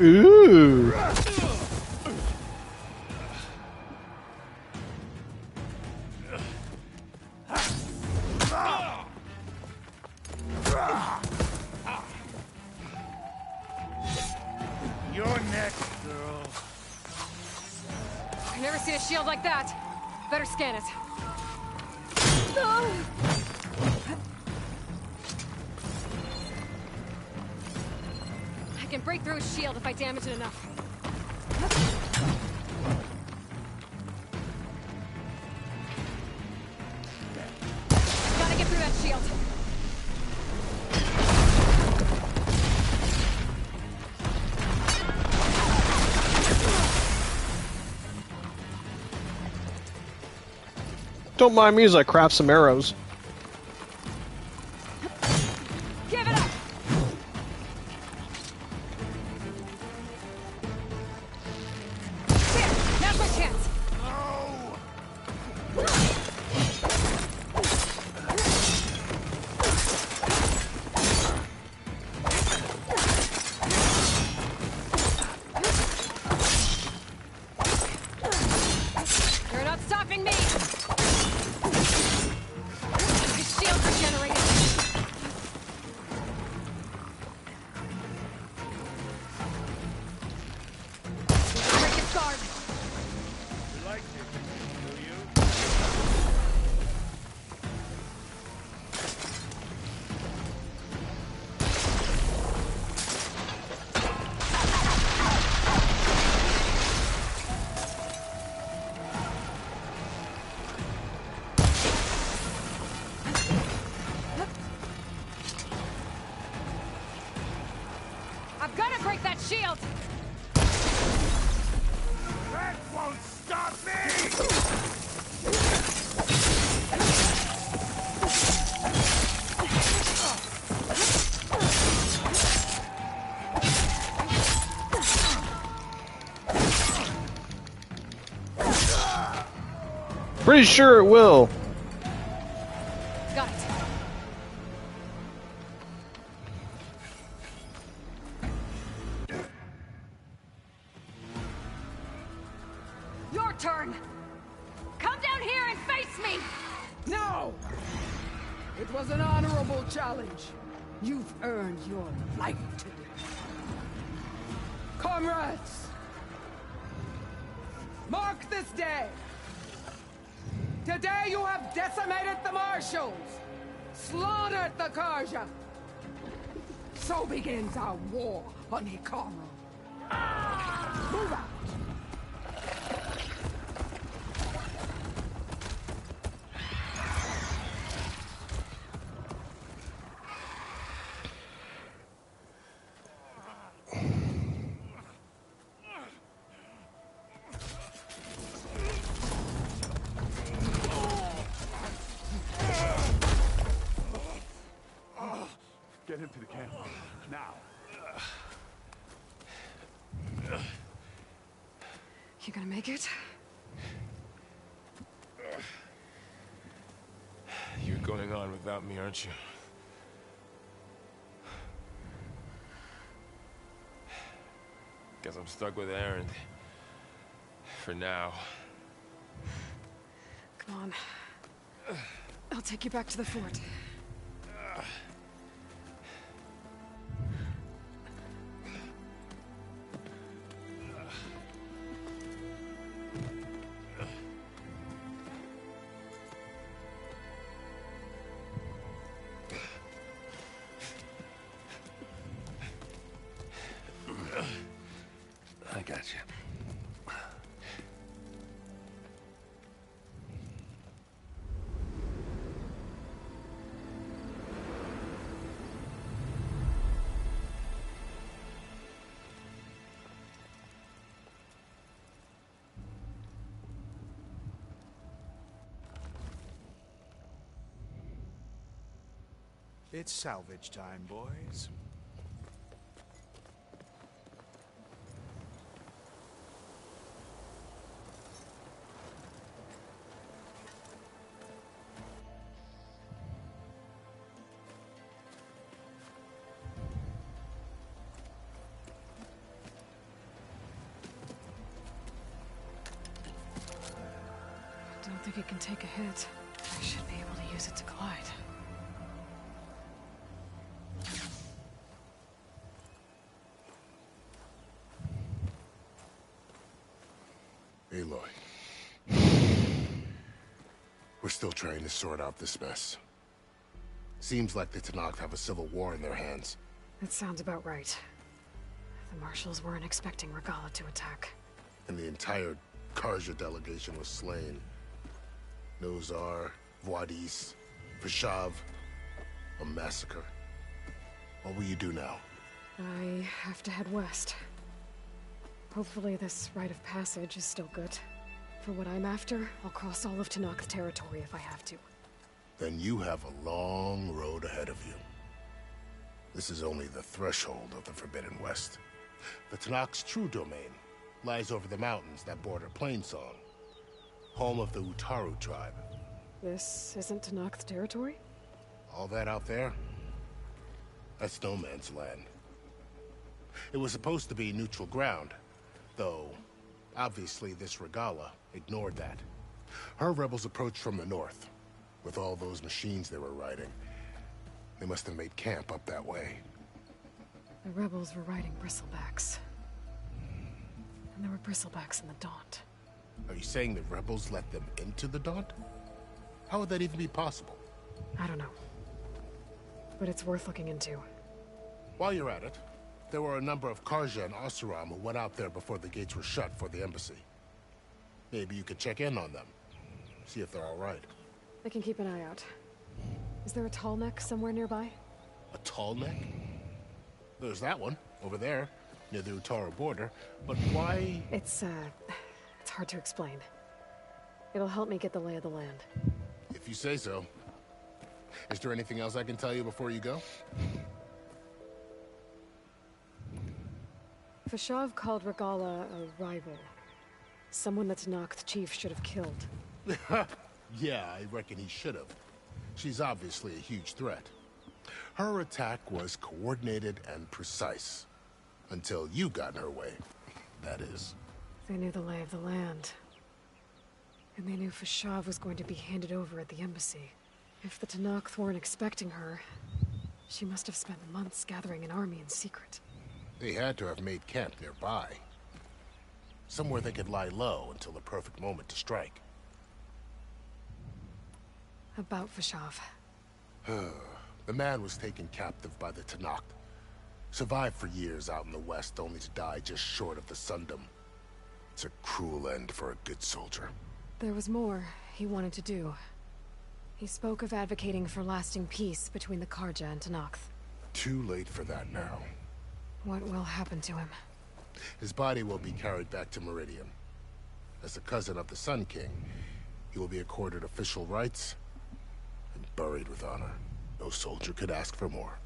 Ooh. You're next, girl. I've never seen a shield like that. Better scan it. I can break through his shield if I damage it enough. Gotta get through that shield. Don't mind me as I craft some arrows. Give it up! Here, now's my chance. You're not stopping me! His shield regenerated. Break its guard. You like it, do you? I'm gonna break that shield! That won't stop me! Pretty sure it will. Got it. Your turn! Come down here and face me! No! It was an honorable challenge. You've earned your life today. Comrades! Mark this day! Today you have decimated the Marshals! Slaughtered the Karja! So begins our war on Hikaru. Move out! Get him to the camp. Now. You gonna make it? You're going on without me, aren't you? Guess I'm stuck with Aaron. For now. Come on. I'll take you back to the fort. It's salvage time, boys. I don't think it can take a hit. I should be able to use it to glide. Aloy. We're still trying to sort out this mess. Seems like the Tenakth have a civil war in their hands. That sounds about right. The Marshals weren't expecting Regalla to attack. And the entire Carja delegation was slain. Nozar, Vuadis, Vashav. A massacre. What will you do now? I have to head west. Hopefully this rite of passage is still good. For what I'm after, I'll cross all of Tenakth territory if I have to. Then you have a long road ahead of you. This is only the threshold of the Forbidden West. The Tenakth's true domain lies over the mountains that border Plainsong, home of the Utaru tribe. This isn't Tenakth territory? All that out there? That's no man's land. It was supposed to be neutral ground, though obviously this Regalla ignored that. Her rebels approached from the north, with all those machines they were riding. They must have made camp up that way. The rebels were riding bristlebacks. And there were bristlebacks in the Daunt. Are you saying the rebels let them into the Daunt? How would that even be possible? I don't know. But it's worth looking into. While you're at it, there were a number of Carja and Oseram who went out there before the gates were shut for the embassy. Maybe you could check in on them. See if they're all right. I can keep an eye out. Is there a tall neck somewhere nearby? A tall neck? There's that one, over there, near the Utaru border. But why? It's hard to explain. It'll help me get the lay of the land. If you say so. Is there anything else I can tell you before you go? Vashav called Regalla a rival. Someone that Tenakth chief should have killed. Yeah, I reckon he should have. She's obviously a huge threat. Her attack was coordinated and precise. Until you got in her way, that is. They knew the lay of the land. And they knew Vashav was going to be handed over at the embassy. If the Tenakth weren't expecting her, she must have spent months gathering an army in secret. They had to have made camp nearby. Somewhere they could lie low until the perfect moment to strike. About Vashav. The man was taken captive by the Tenakth. Survived for years out in the west, only to die just short of the Sundom. It's a cruel end for a good soldier. There was more he wanted to do. He spoke of advocating for lasting peace between the Carja and Tenakth. Too late for that now. What will happen to him? His body will be carried back to Meridian. As a cousin of the Sun King, he will be accorded official rights and buried with honor. No soldier could ask for more.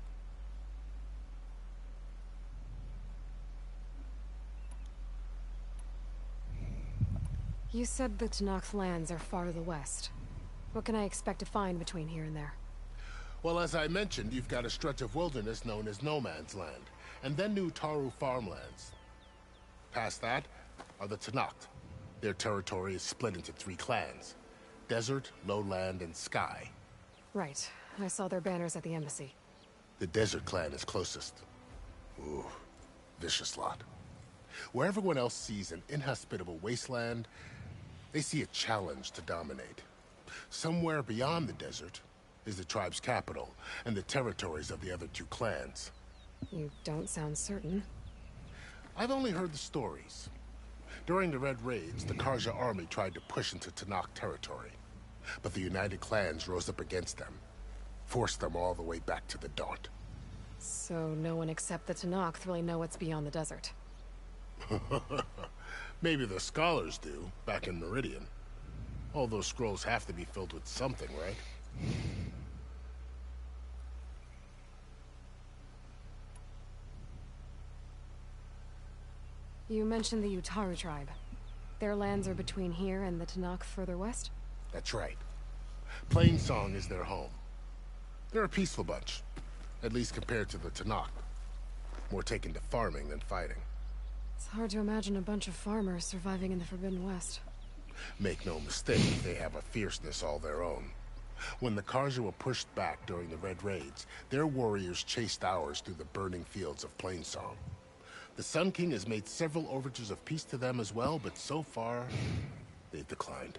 You said the Tenakth lands are far to the west. What can I expect to find between here and there? Well, as I mentioned, you've got a stretch of wilderness known as No Man's Land, and then New Taru farmlands. Past that are the Tenakth. Their territory is split into 3 clans: Desert, Lowland, and Sky. Right. I saw their banners at the embassy. The Desert clan is closest. Ooh, vicious lot. Where everyone else sees an inhospitable wasteland, they see a challenge to dominate. Somewhere beyond the desert is the tribe's capital and the territories of the other 2 clans. You don't sound certain. I've only heard the stories. During the Red Raids, the Carja army tried to push into Tenakth territory, but the United Clans rose up against them, forced them all the way back to the Daunt. So no one except the Tenakth really know what's beyond the desert. Maybe the scholars do, back in Meridian. All those scrolls have to be filled with something, right? You mentioned the Utaru tribe. Their lands are between here and the Tanakh further west? That's right. Plainsong is their home. They're a peaceful bunch, at least compared to the Tanakh. More taken to farming than fighting. It's hard to imagine a bunch of farmers surviving in the Forbidden West. Make no mistake, they have a fierceness all their own. When the Karja were pushed back during the Red Raids, their warriors chased ours through the burning fields of Plainsong. The Sun King has made several overtures of peace to them as well, but so far, they've declined.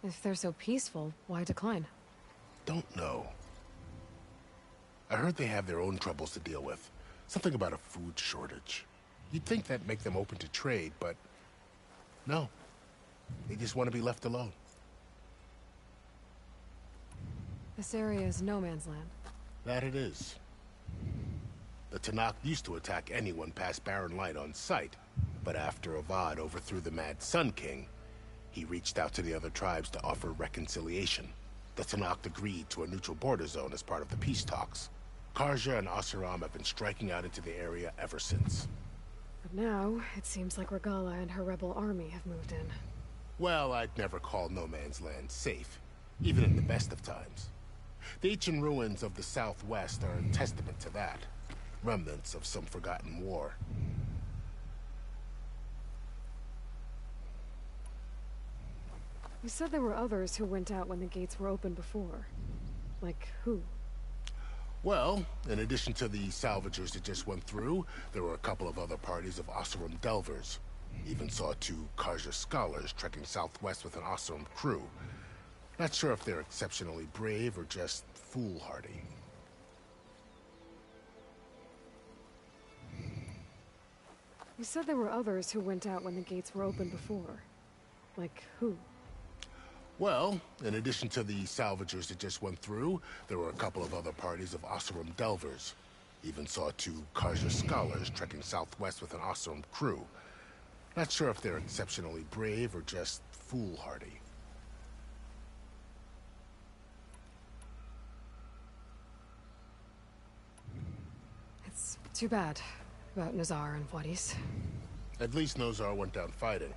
If they're so peaceful, why decline? Don't know. I heard they have their own troubles to deal with. Something about a food shortage. You'd think that'd make them open to trade, but no. They just want to be left alone. This area is no man's land. That it is. The Tanakh used to attack anyone past Barren Light on sight, but after Avad overthrew the Mad Sun King, he reached out to the other tribes to offer reconciliation. The Tanakh agreed to a neutral border zone as part of the peace talks. Karja and Oseram have been striking out into the area ever since. But now, it seems like Regalla and her rebel army have moved in. Well, I'd never call No Man's Land safe, even in the best of times. The ancient ruins of the Southwest are a testament to that. Remnants of some forgotten war. You said there were others who went out when the gates were open before. Like who? Well, in addition to the salvagers that just went through, there were a couple of other parties of Oseram delvers. Even saw 2 Karja scholars trekking southwest with an Oseram crew. Not sure if they're exceptionally brave or just foolhardy. You said there were others who went out when the gates were open before. Like who? Well, in addition to the salvagers that just went through, there were a couple of other parties of Oseram delvers. Even saw 2 Karja scholars trekking southwest with an Oseram crew. Not sure if they're exceptionally brave or just foolhardy. It's too bad about Nazar and Wadis. At least Nozar went down fighting.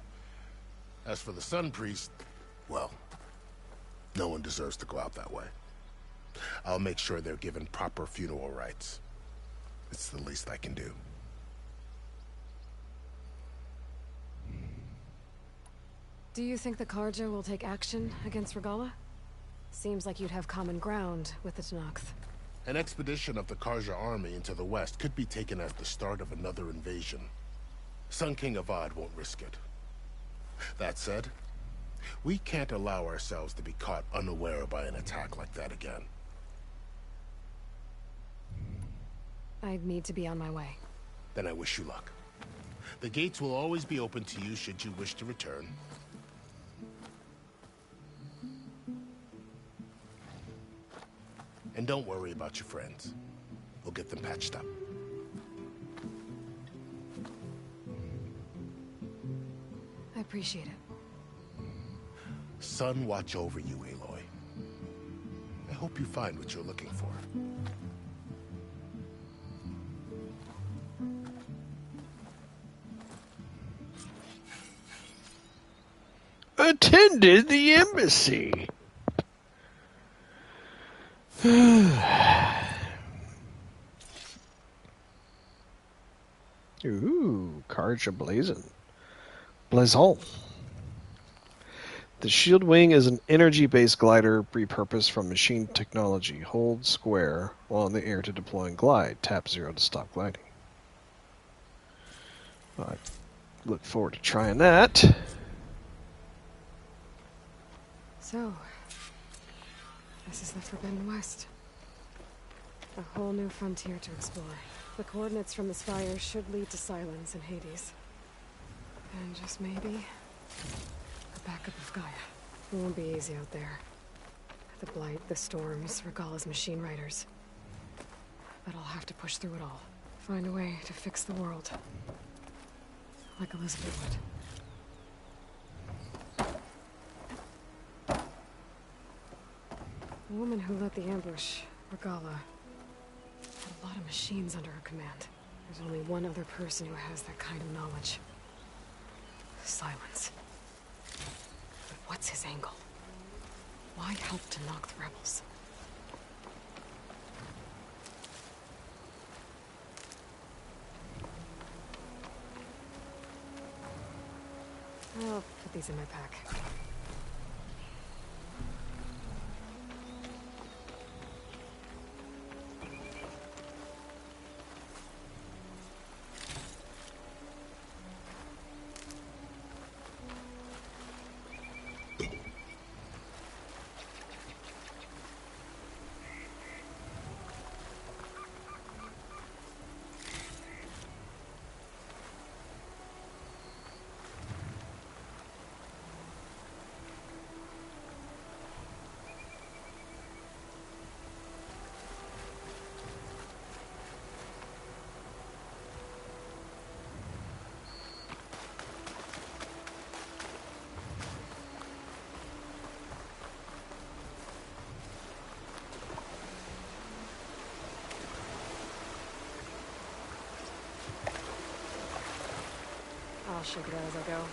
As for the Sun Priest, well, no one deserves to go out that way. I'll make sure they're given proper funeral rites. It's the least I can do. Do you think the Karja will take action against Regalla? Seems like you'd have common ground with the Tanakh. An expedition of the Karja army into the west could be taken as the start of another invasion. Sun King Avad won't risk it. That said, we can't allow ourselves to be caught unaware by an attack like that again. I need to be on my way. Then I wish you luck. The gates will always be open to you should you wish to return. And don't worry about your friends. We'll get them patched up. I appreciate it. Sun watch over you, Aloy. I hope you find what you're looking for. Attended the embassy. Ooh, Karja Blazon. The Shield Wing is an energy-based glider repurposed from machine technology. Hold square while in the air to deploy and glide. Tap 0 to stop gliding. I look forward to trying that. So, this is the Forbidden West. A whole new frontier to explore. The coordinates from the spire should lead to Silence and Hades. And just maybe, a backup of Gaia. It won't be easy out there. The Blight, the Storms, Regalla's machine riders. But I'll have to push through it all. Find a way to fix the world. Like Elizabeth would. The woman who led the ambush, Regalla, had a lot of machines under her command. There's only one other person who has that kind of knowledge. Silence. But what's his angle? Why help to knock the rebels? I'll put these in my pack. I'll shake it out as I go.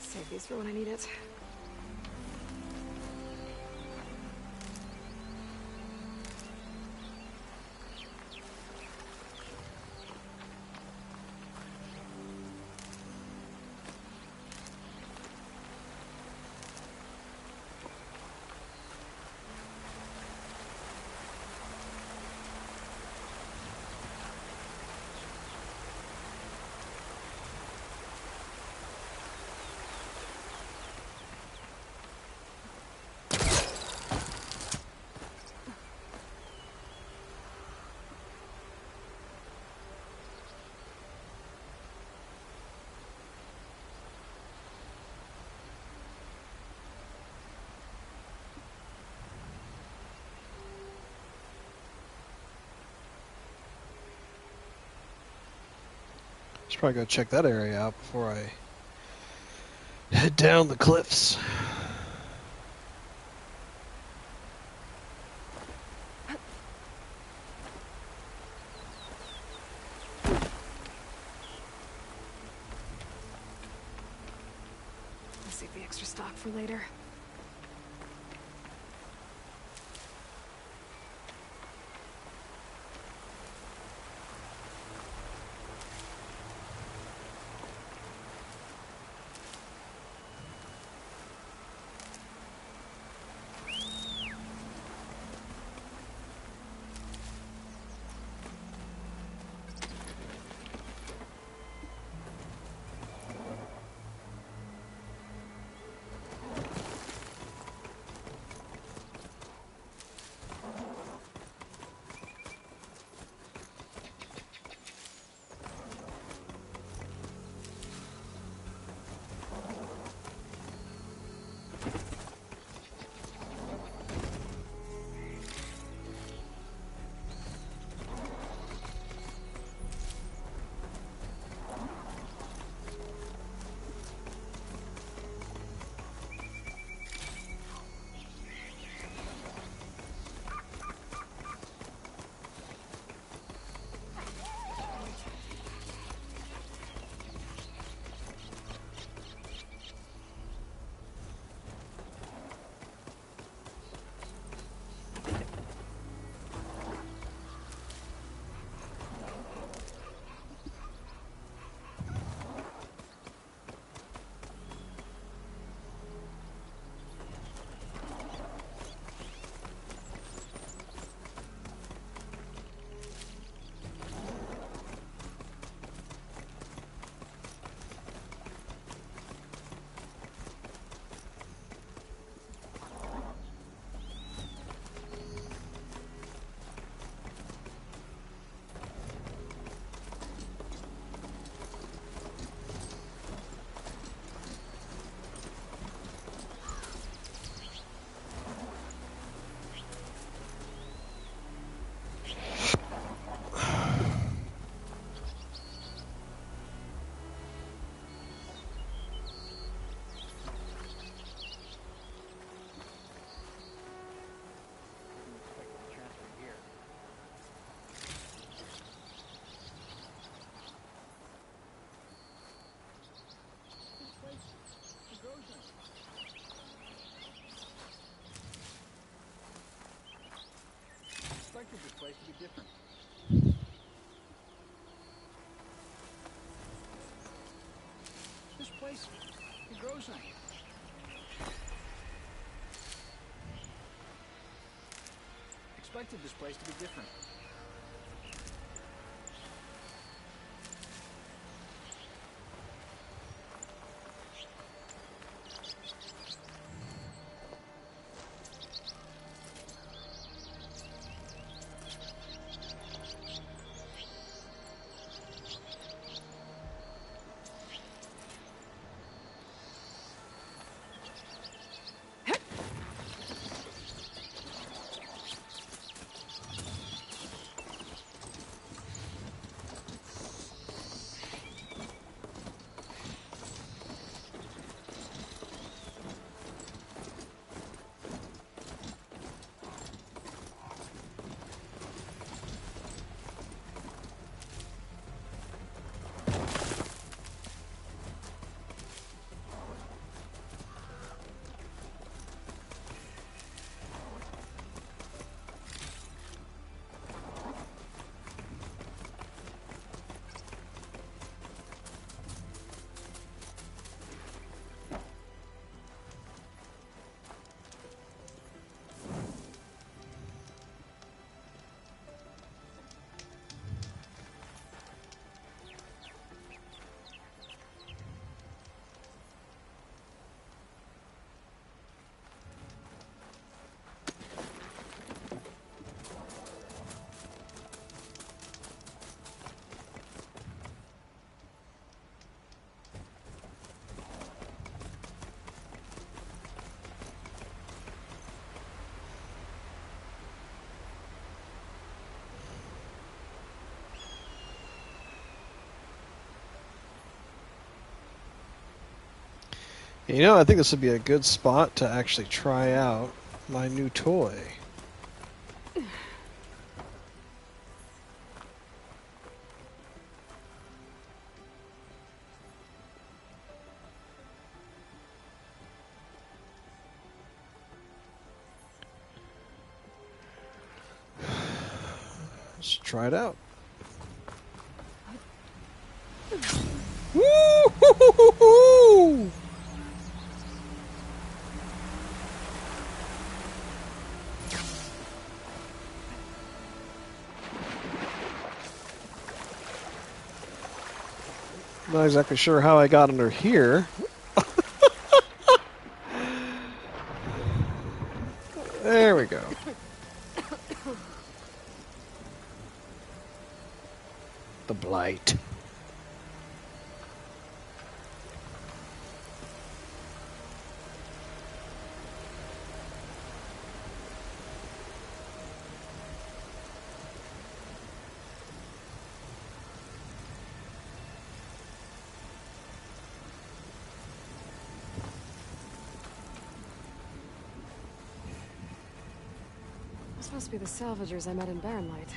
Save these for when I need it. Should probably go check that area out before I head down the cliffs. I'll save the extra stock for later. place? It grows on you. Expected this place to be different. You know, I think this would be a good spot to actually try out my new toy. Let's try it out. Woo-hoo-hoo-hoo-hoo! Not exactly sure how I got under here. There we go. The Blight. This must be the salvagers I met in Barrenlight.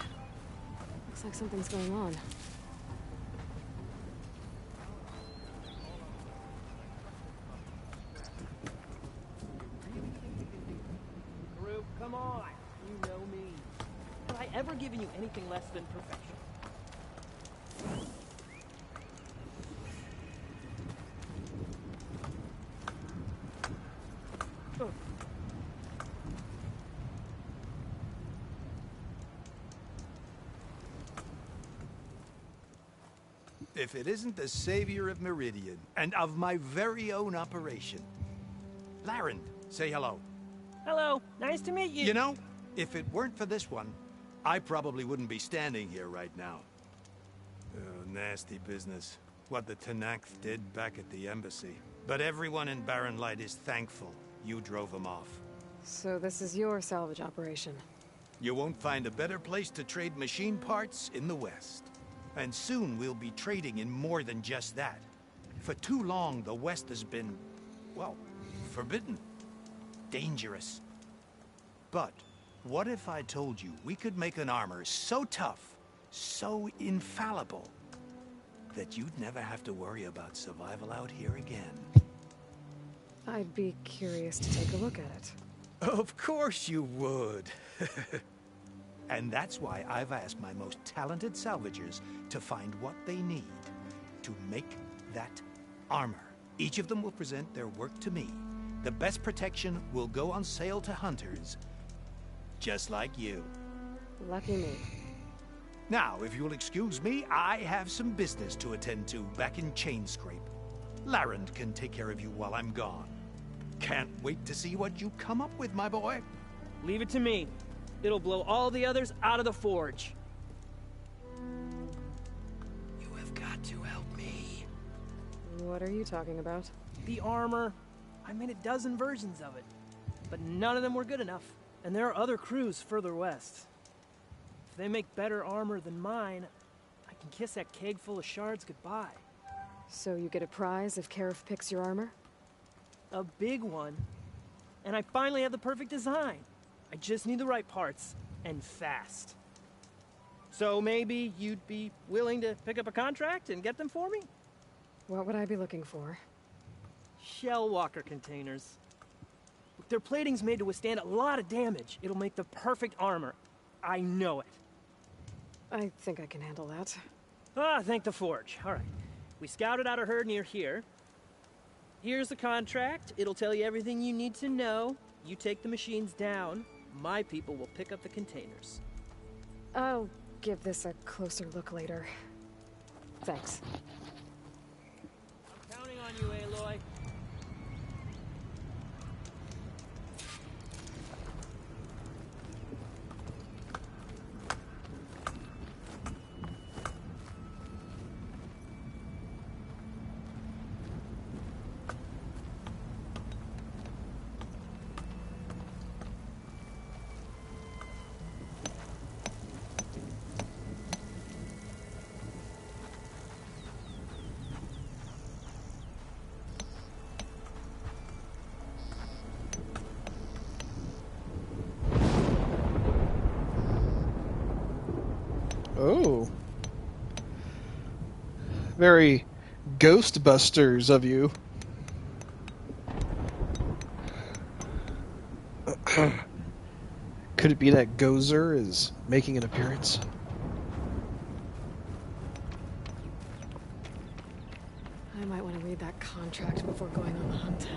Looks like something's going on. Group, come on. You know me. Have I ever given you anything less than perfection? If it isn't the savior of Meridian, and of my very own operation. Larend, say hello. Hello, nice to meet you. You know, if it weren't for this one, I probably wouldn't be standing here right now. Oh, nasty business. What the Tenakth did back at the embassy. But everyone in Barrenlight is thankful you drove them off. So this is your salvage operation. You won't find a better place to trade machine parts in the West. And soon we'll be trading in more than just that. For too long, the West has been, well, forbidden. Dangerous. But what if I told you we could make an armor so tough, so infallible, that you'd never have to worry about survival out here again? I'd be curious to take a look at it. Of course you would. And that's why I've asked my most talented salvagers to find what they need to make that armor. Each of them will present their work to me. The best protection will go on sale to hunters, just like you. Lucky me. Now, if you'll excuse me, I have some business to attend to back in Chainscrape. Larend can take care of you while I'm gone. Can't wait to see what you come up with, my boy. Leave it to me. It'll blow all the others out of the forge. You have got to help me. What are you talking about? The armor. I made a dozen versions of it, but none of them were good enough. And there are other crews further west. If they make better armor than mine, I can kiss that keg full of shards goodbye. So you get a prize if Karif picks your armor? A big one. And I finally have the perfect design. I just need the right parts, and fast. So maybe you'd be willing to pick up a contract and get them for me? What would I be looking for? Shell walker containers. Their plating's made to withstand a lot of damage. It'll make the perfect armor. I know it. I think I can handle that. Ah, thank the forge. All right. We scouted out a herd near here. Here's the contract. It'll tell you everything you need to know. You take the machines down. My people will pick up the containers. I'll give this a closer look later. Thanks. I'm counting on you, Aloy. Oh. Very Ghostbusters of you. Could it be that Gozer is making an appearance? I might want to read that contract before going on the hunt.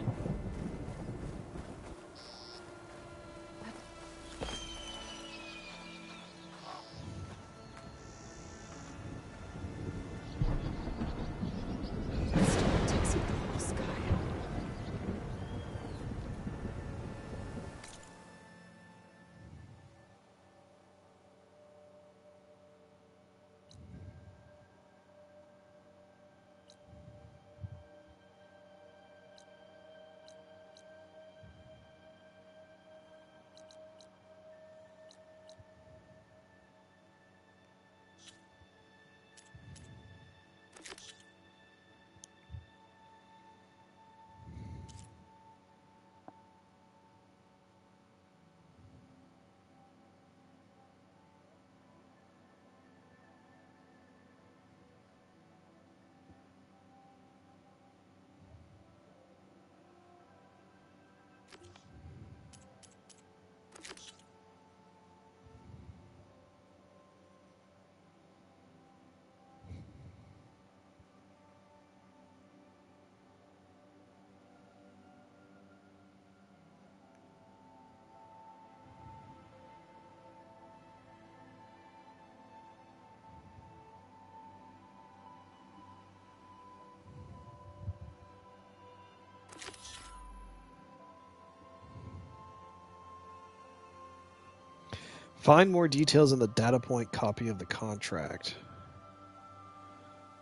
Find more details in the data point copy of the contract.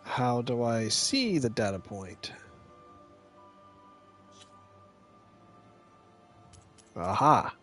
How do I see the data point? Aha.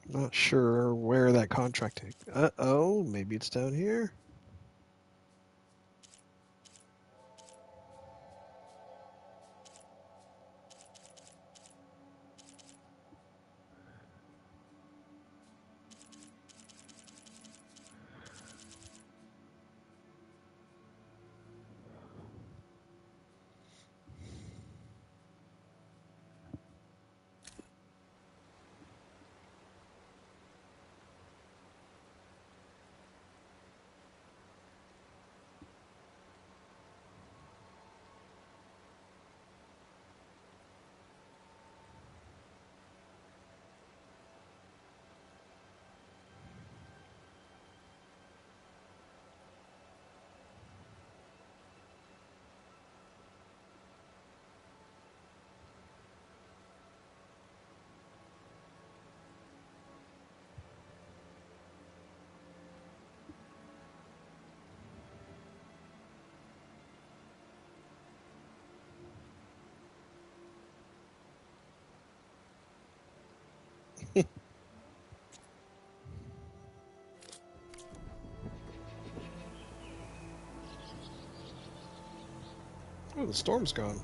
Not sure where that contract is. Uh-oh, maybe it's down here? Oh, the storm's gone.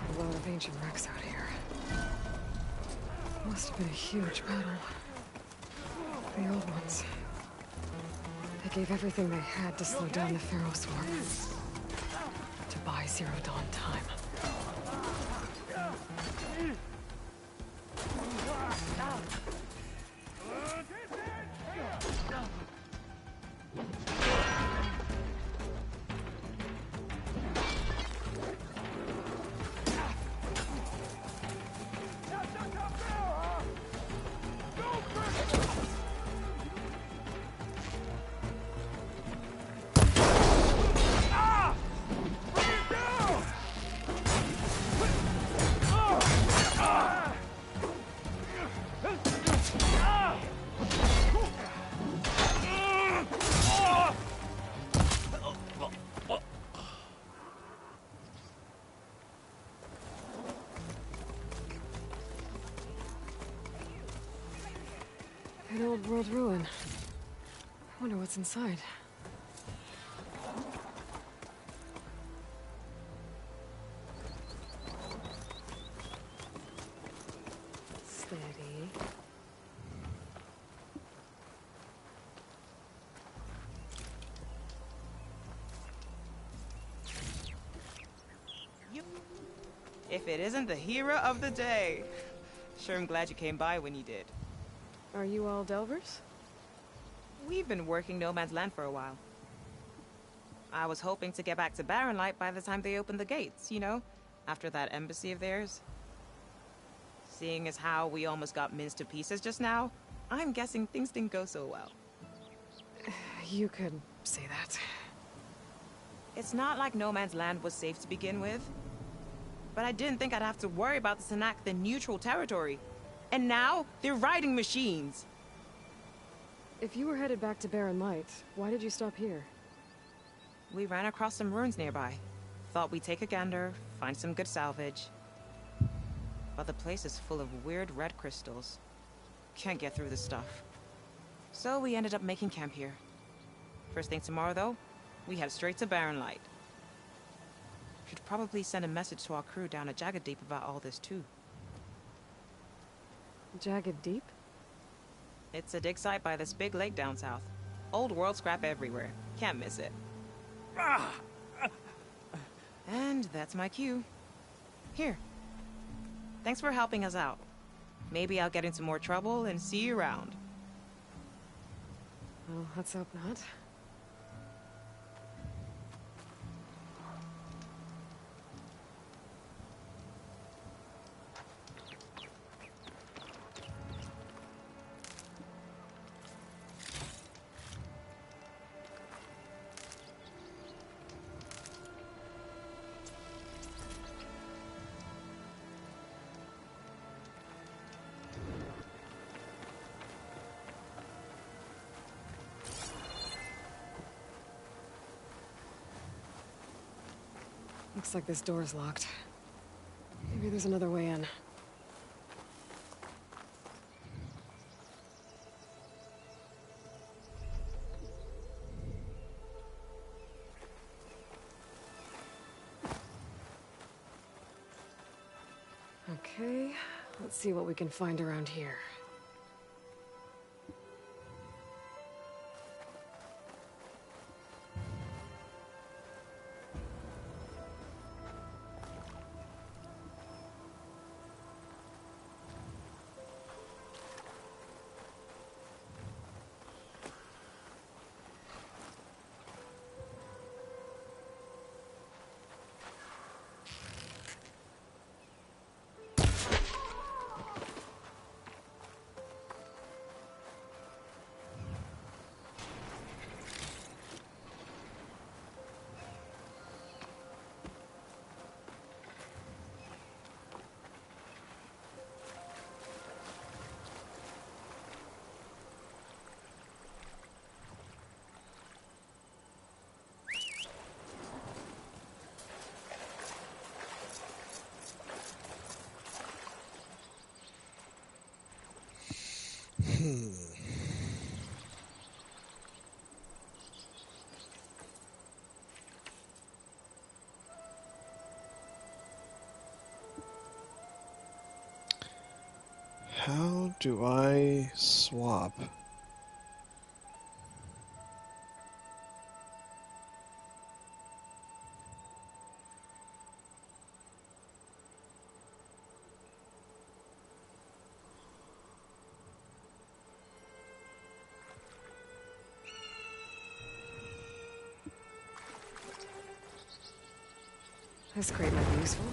There's a lot of ancient wrecks out here. Must have been a huge battle. The old ones. They gave everything they had to slow down the Pharaoh swarm. To buy Zero Dawn time. An old world ruin. I wonder what's inside. Steady. If it isn't the hero of the day. Sure, I'm glad you came by when you did. Are you all Delvers? We've been working No Man's Land for a while. I was hoping to get back to Barren Light by the time they opened the gates, you know? After that embassy of theirs. Seeing as how we almost got minced to pieces just now, I'm guessing things didn't go so well. You could say that. It's not like No Man's Land was safe to begin with. But I didn't think I'd have to worry about the Tenakth, the neutral territory. And now, they're riding machines. If you were headed back to Barren Light, why did you stop here? We ran across some ruins nearby. Thought we'd take a gander, find some good salvage. But the place is full of weird red crystals. Can't get through the stuff. So we ended up making camp here. First thing tomorrow, though, we head straight to Barren Light. Should probably send a message to our crew down at Jagged Deep about all this, too. Jagged Deep? It's a dig site by this big lake down south. Old world scrap everywhere. Can't miss it. And that's my cue. Here. Thanks for helping us out. Maybe I'll get into more trouble and see you around. Well, let's hope not. Looks like this door's locked. Maybe there's another way in. Okay, let's see what we can find around here. How do I swap? This crate might be useful.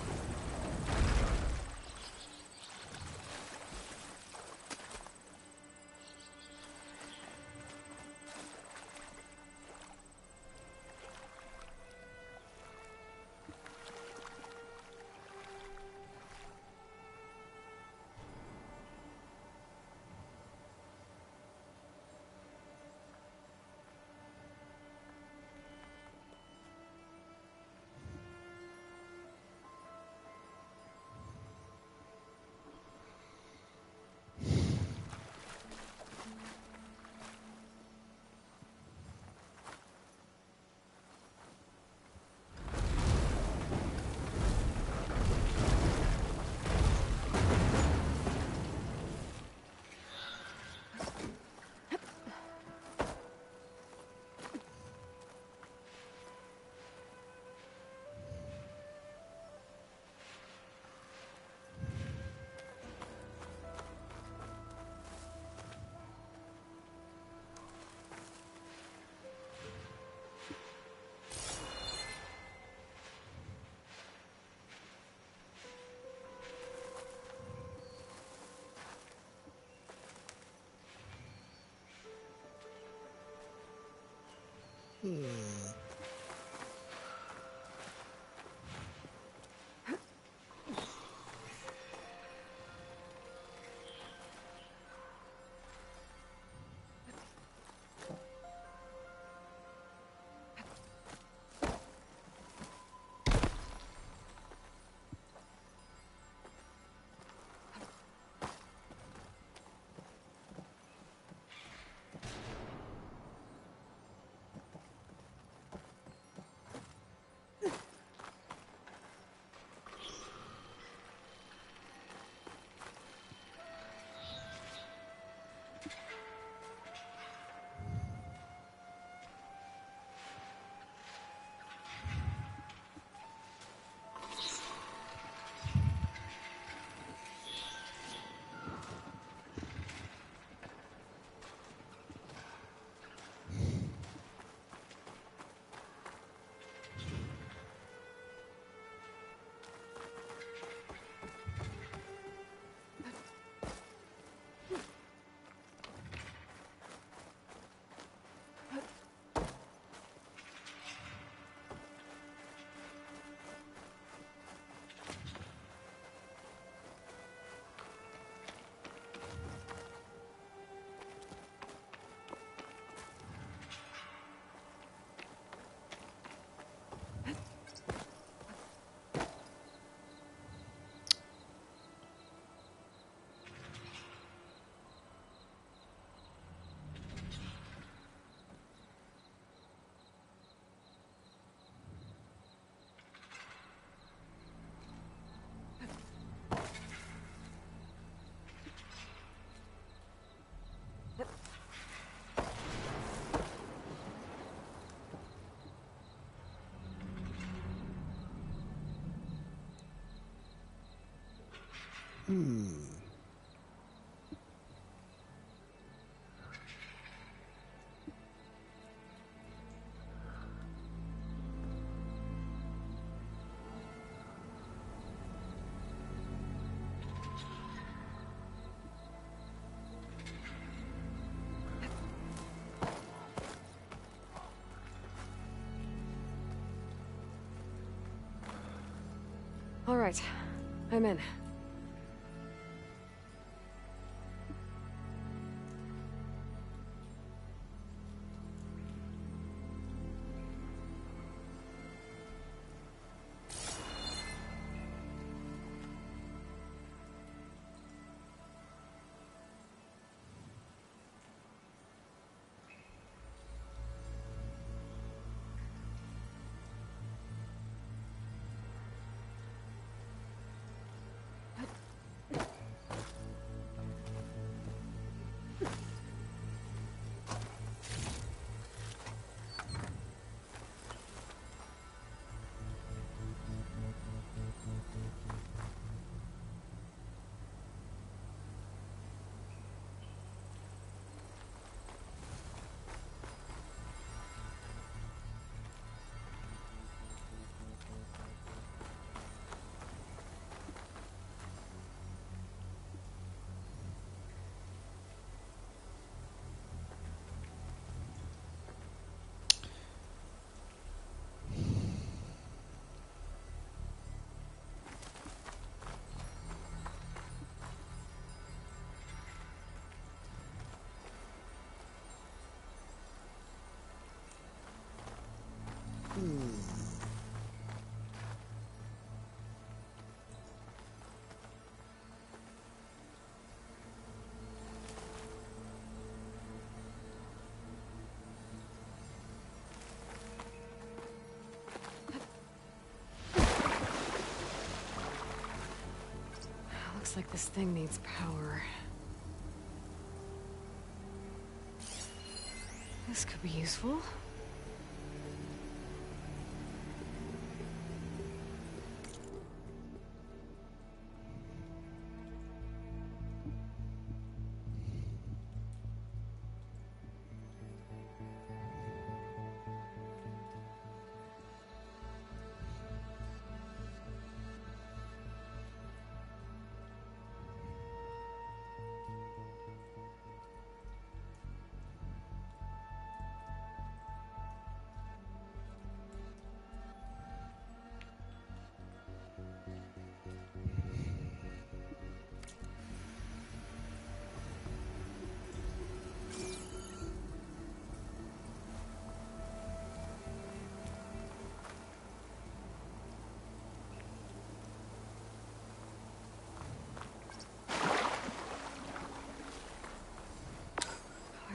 All right, I'm in. Looks like this thing needs power. This could be useful.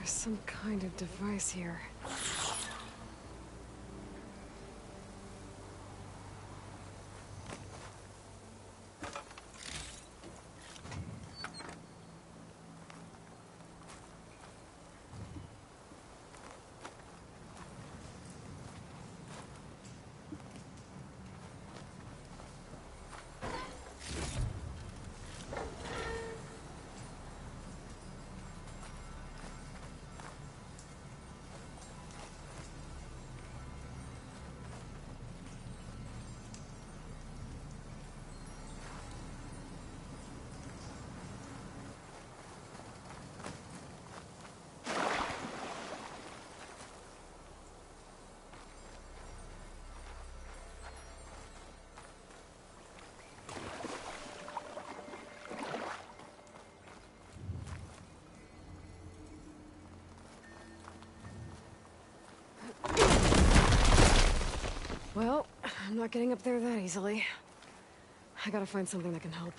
There's some kind of device here. Well, I'm not getting up there that easily. I gotta find something that can help.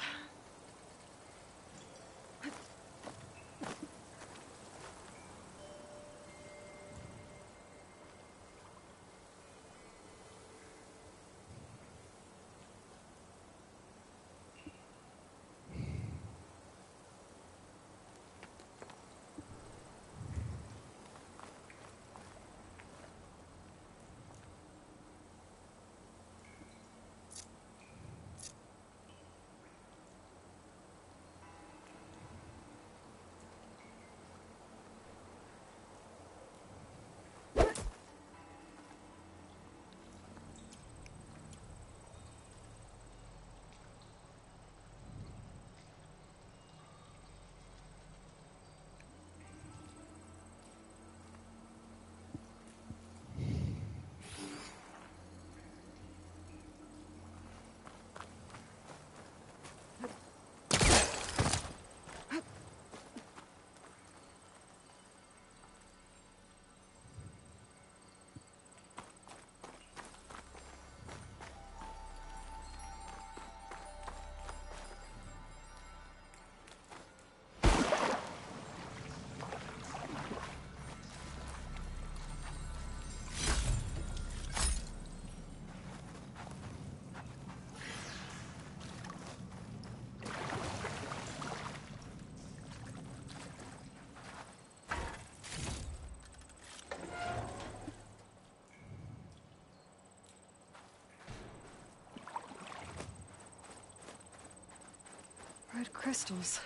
Red crystals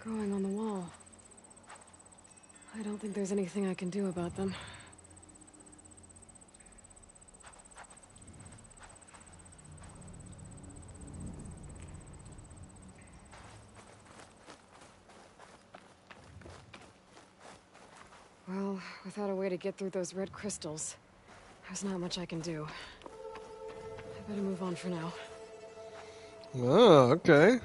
growing on the wall. I don't think there's anything I can do about them. Well, without a way to get through those red crystals, there's not much I can do. I better move on for now. Oh, okay.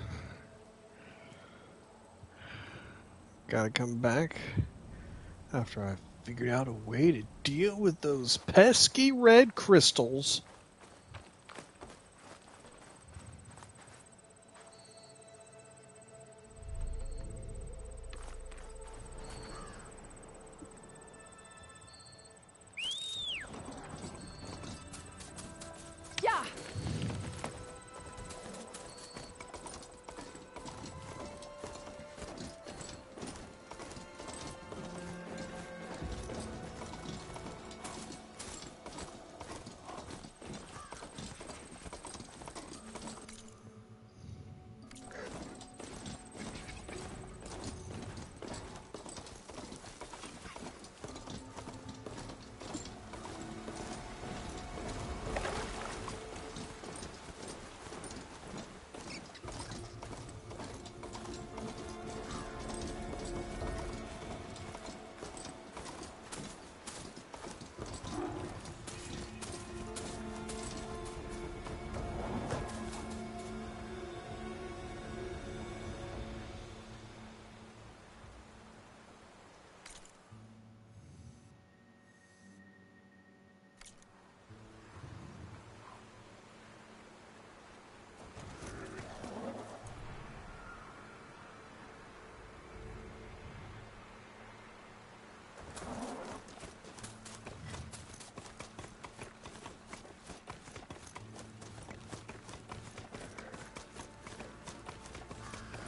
Gotta come back after I figured out a way to deal with those pesky red crystals. Yeah!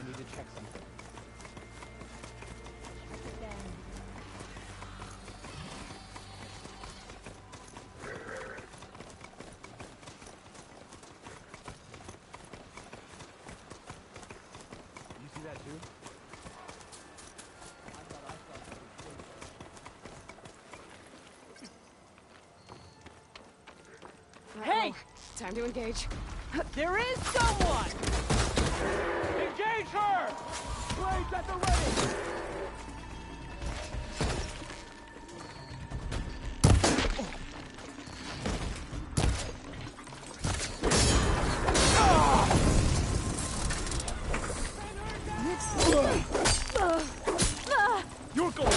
I need to check something. You see that too? Hey! Time to engage. There is someone! Engage her! Blades at the ready! You're going.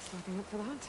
Stepping up for that.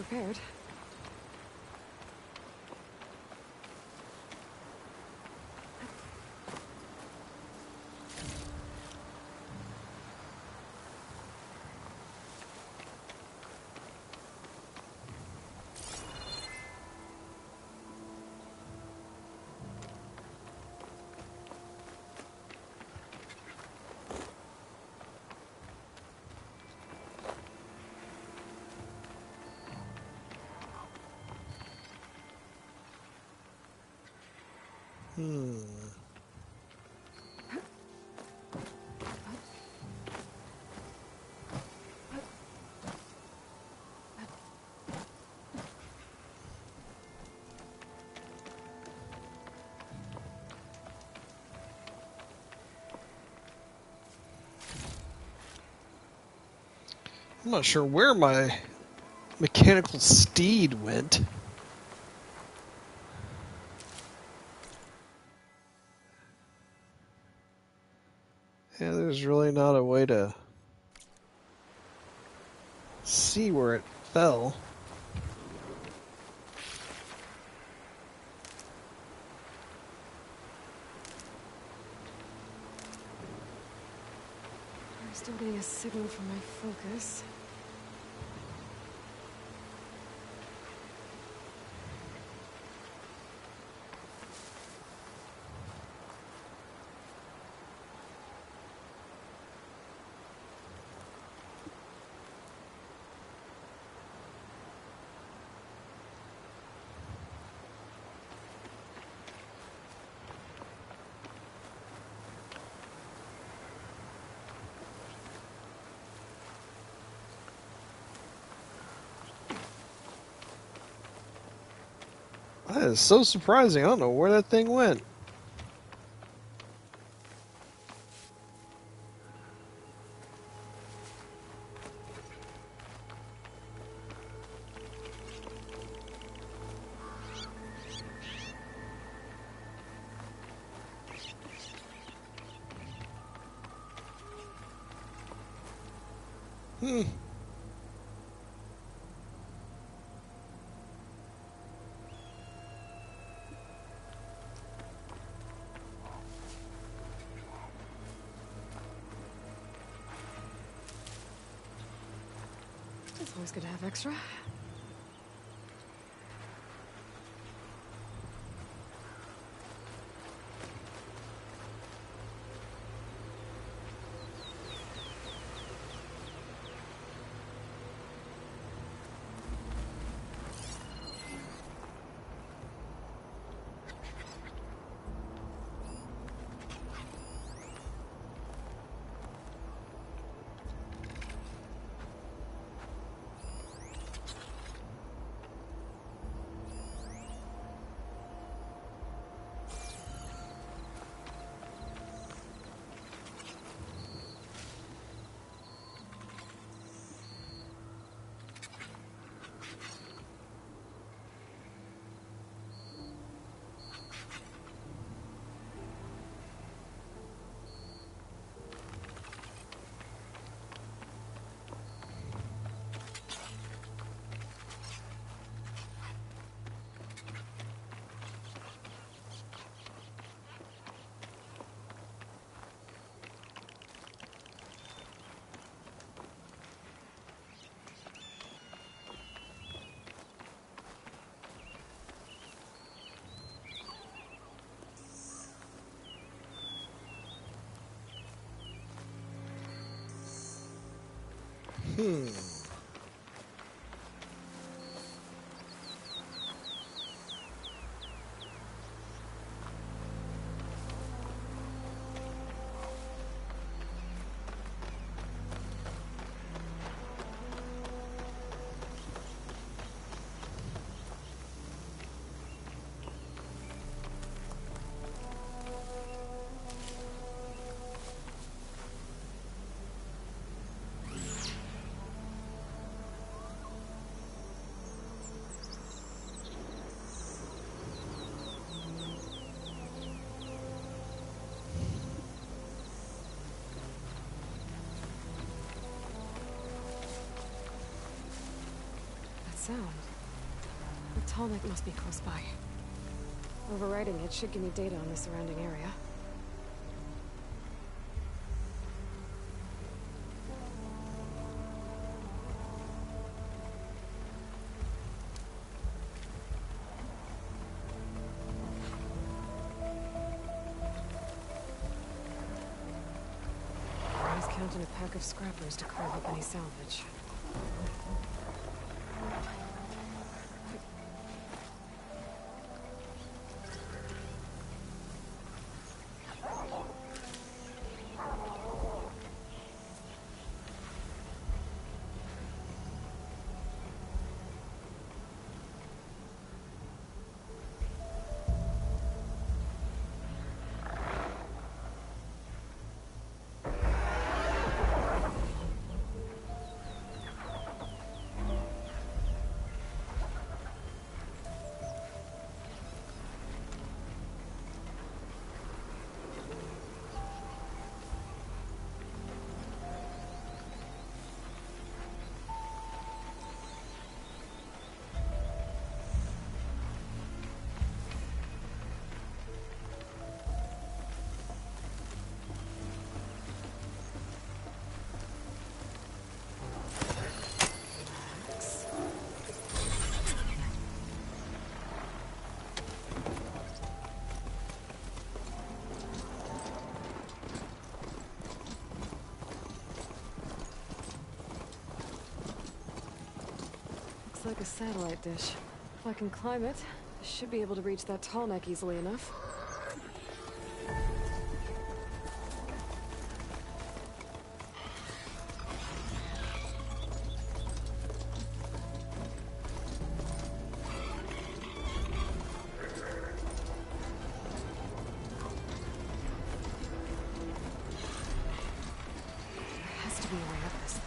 prepared. I'm not sure where my mechanical steed went. Yeah, there's really not a way to see where it fell. I'm still getting a signal from my focus. That is so surprising. I don't know where that thing went. It's always good to have extra. sound. The Tallneck must be close by. Overriding it should give me data on the surrounding area. I was counting a pack of scrappers to carve up any salvage. Like a satellite dish. If I can climb it, I should be able to reach that Tallneck easily enough. There has to be a way up this thing.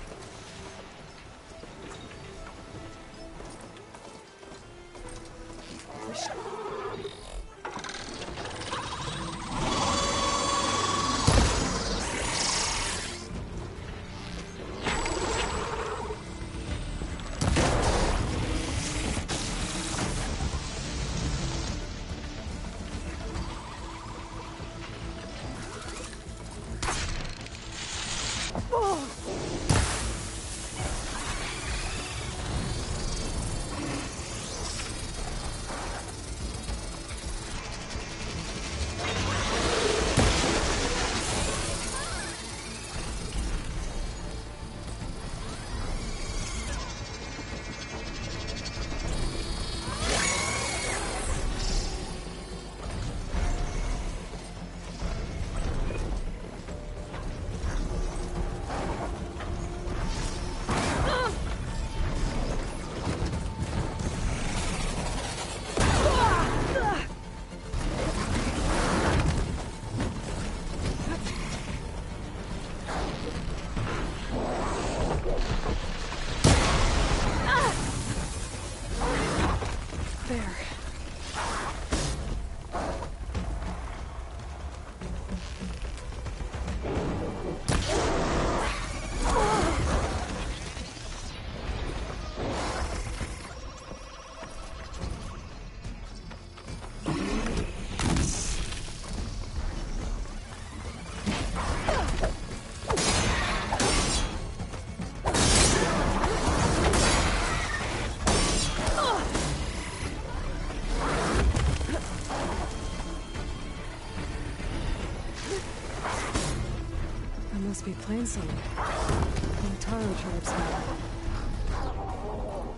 Must be plain somewhere. The Taro tribes have.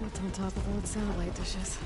Built on top of old satellite dishes.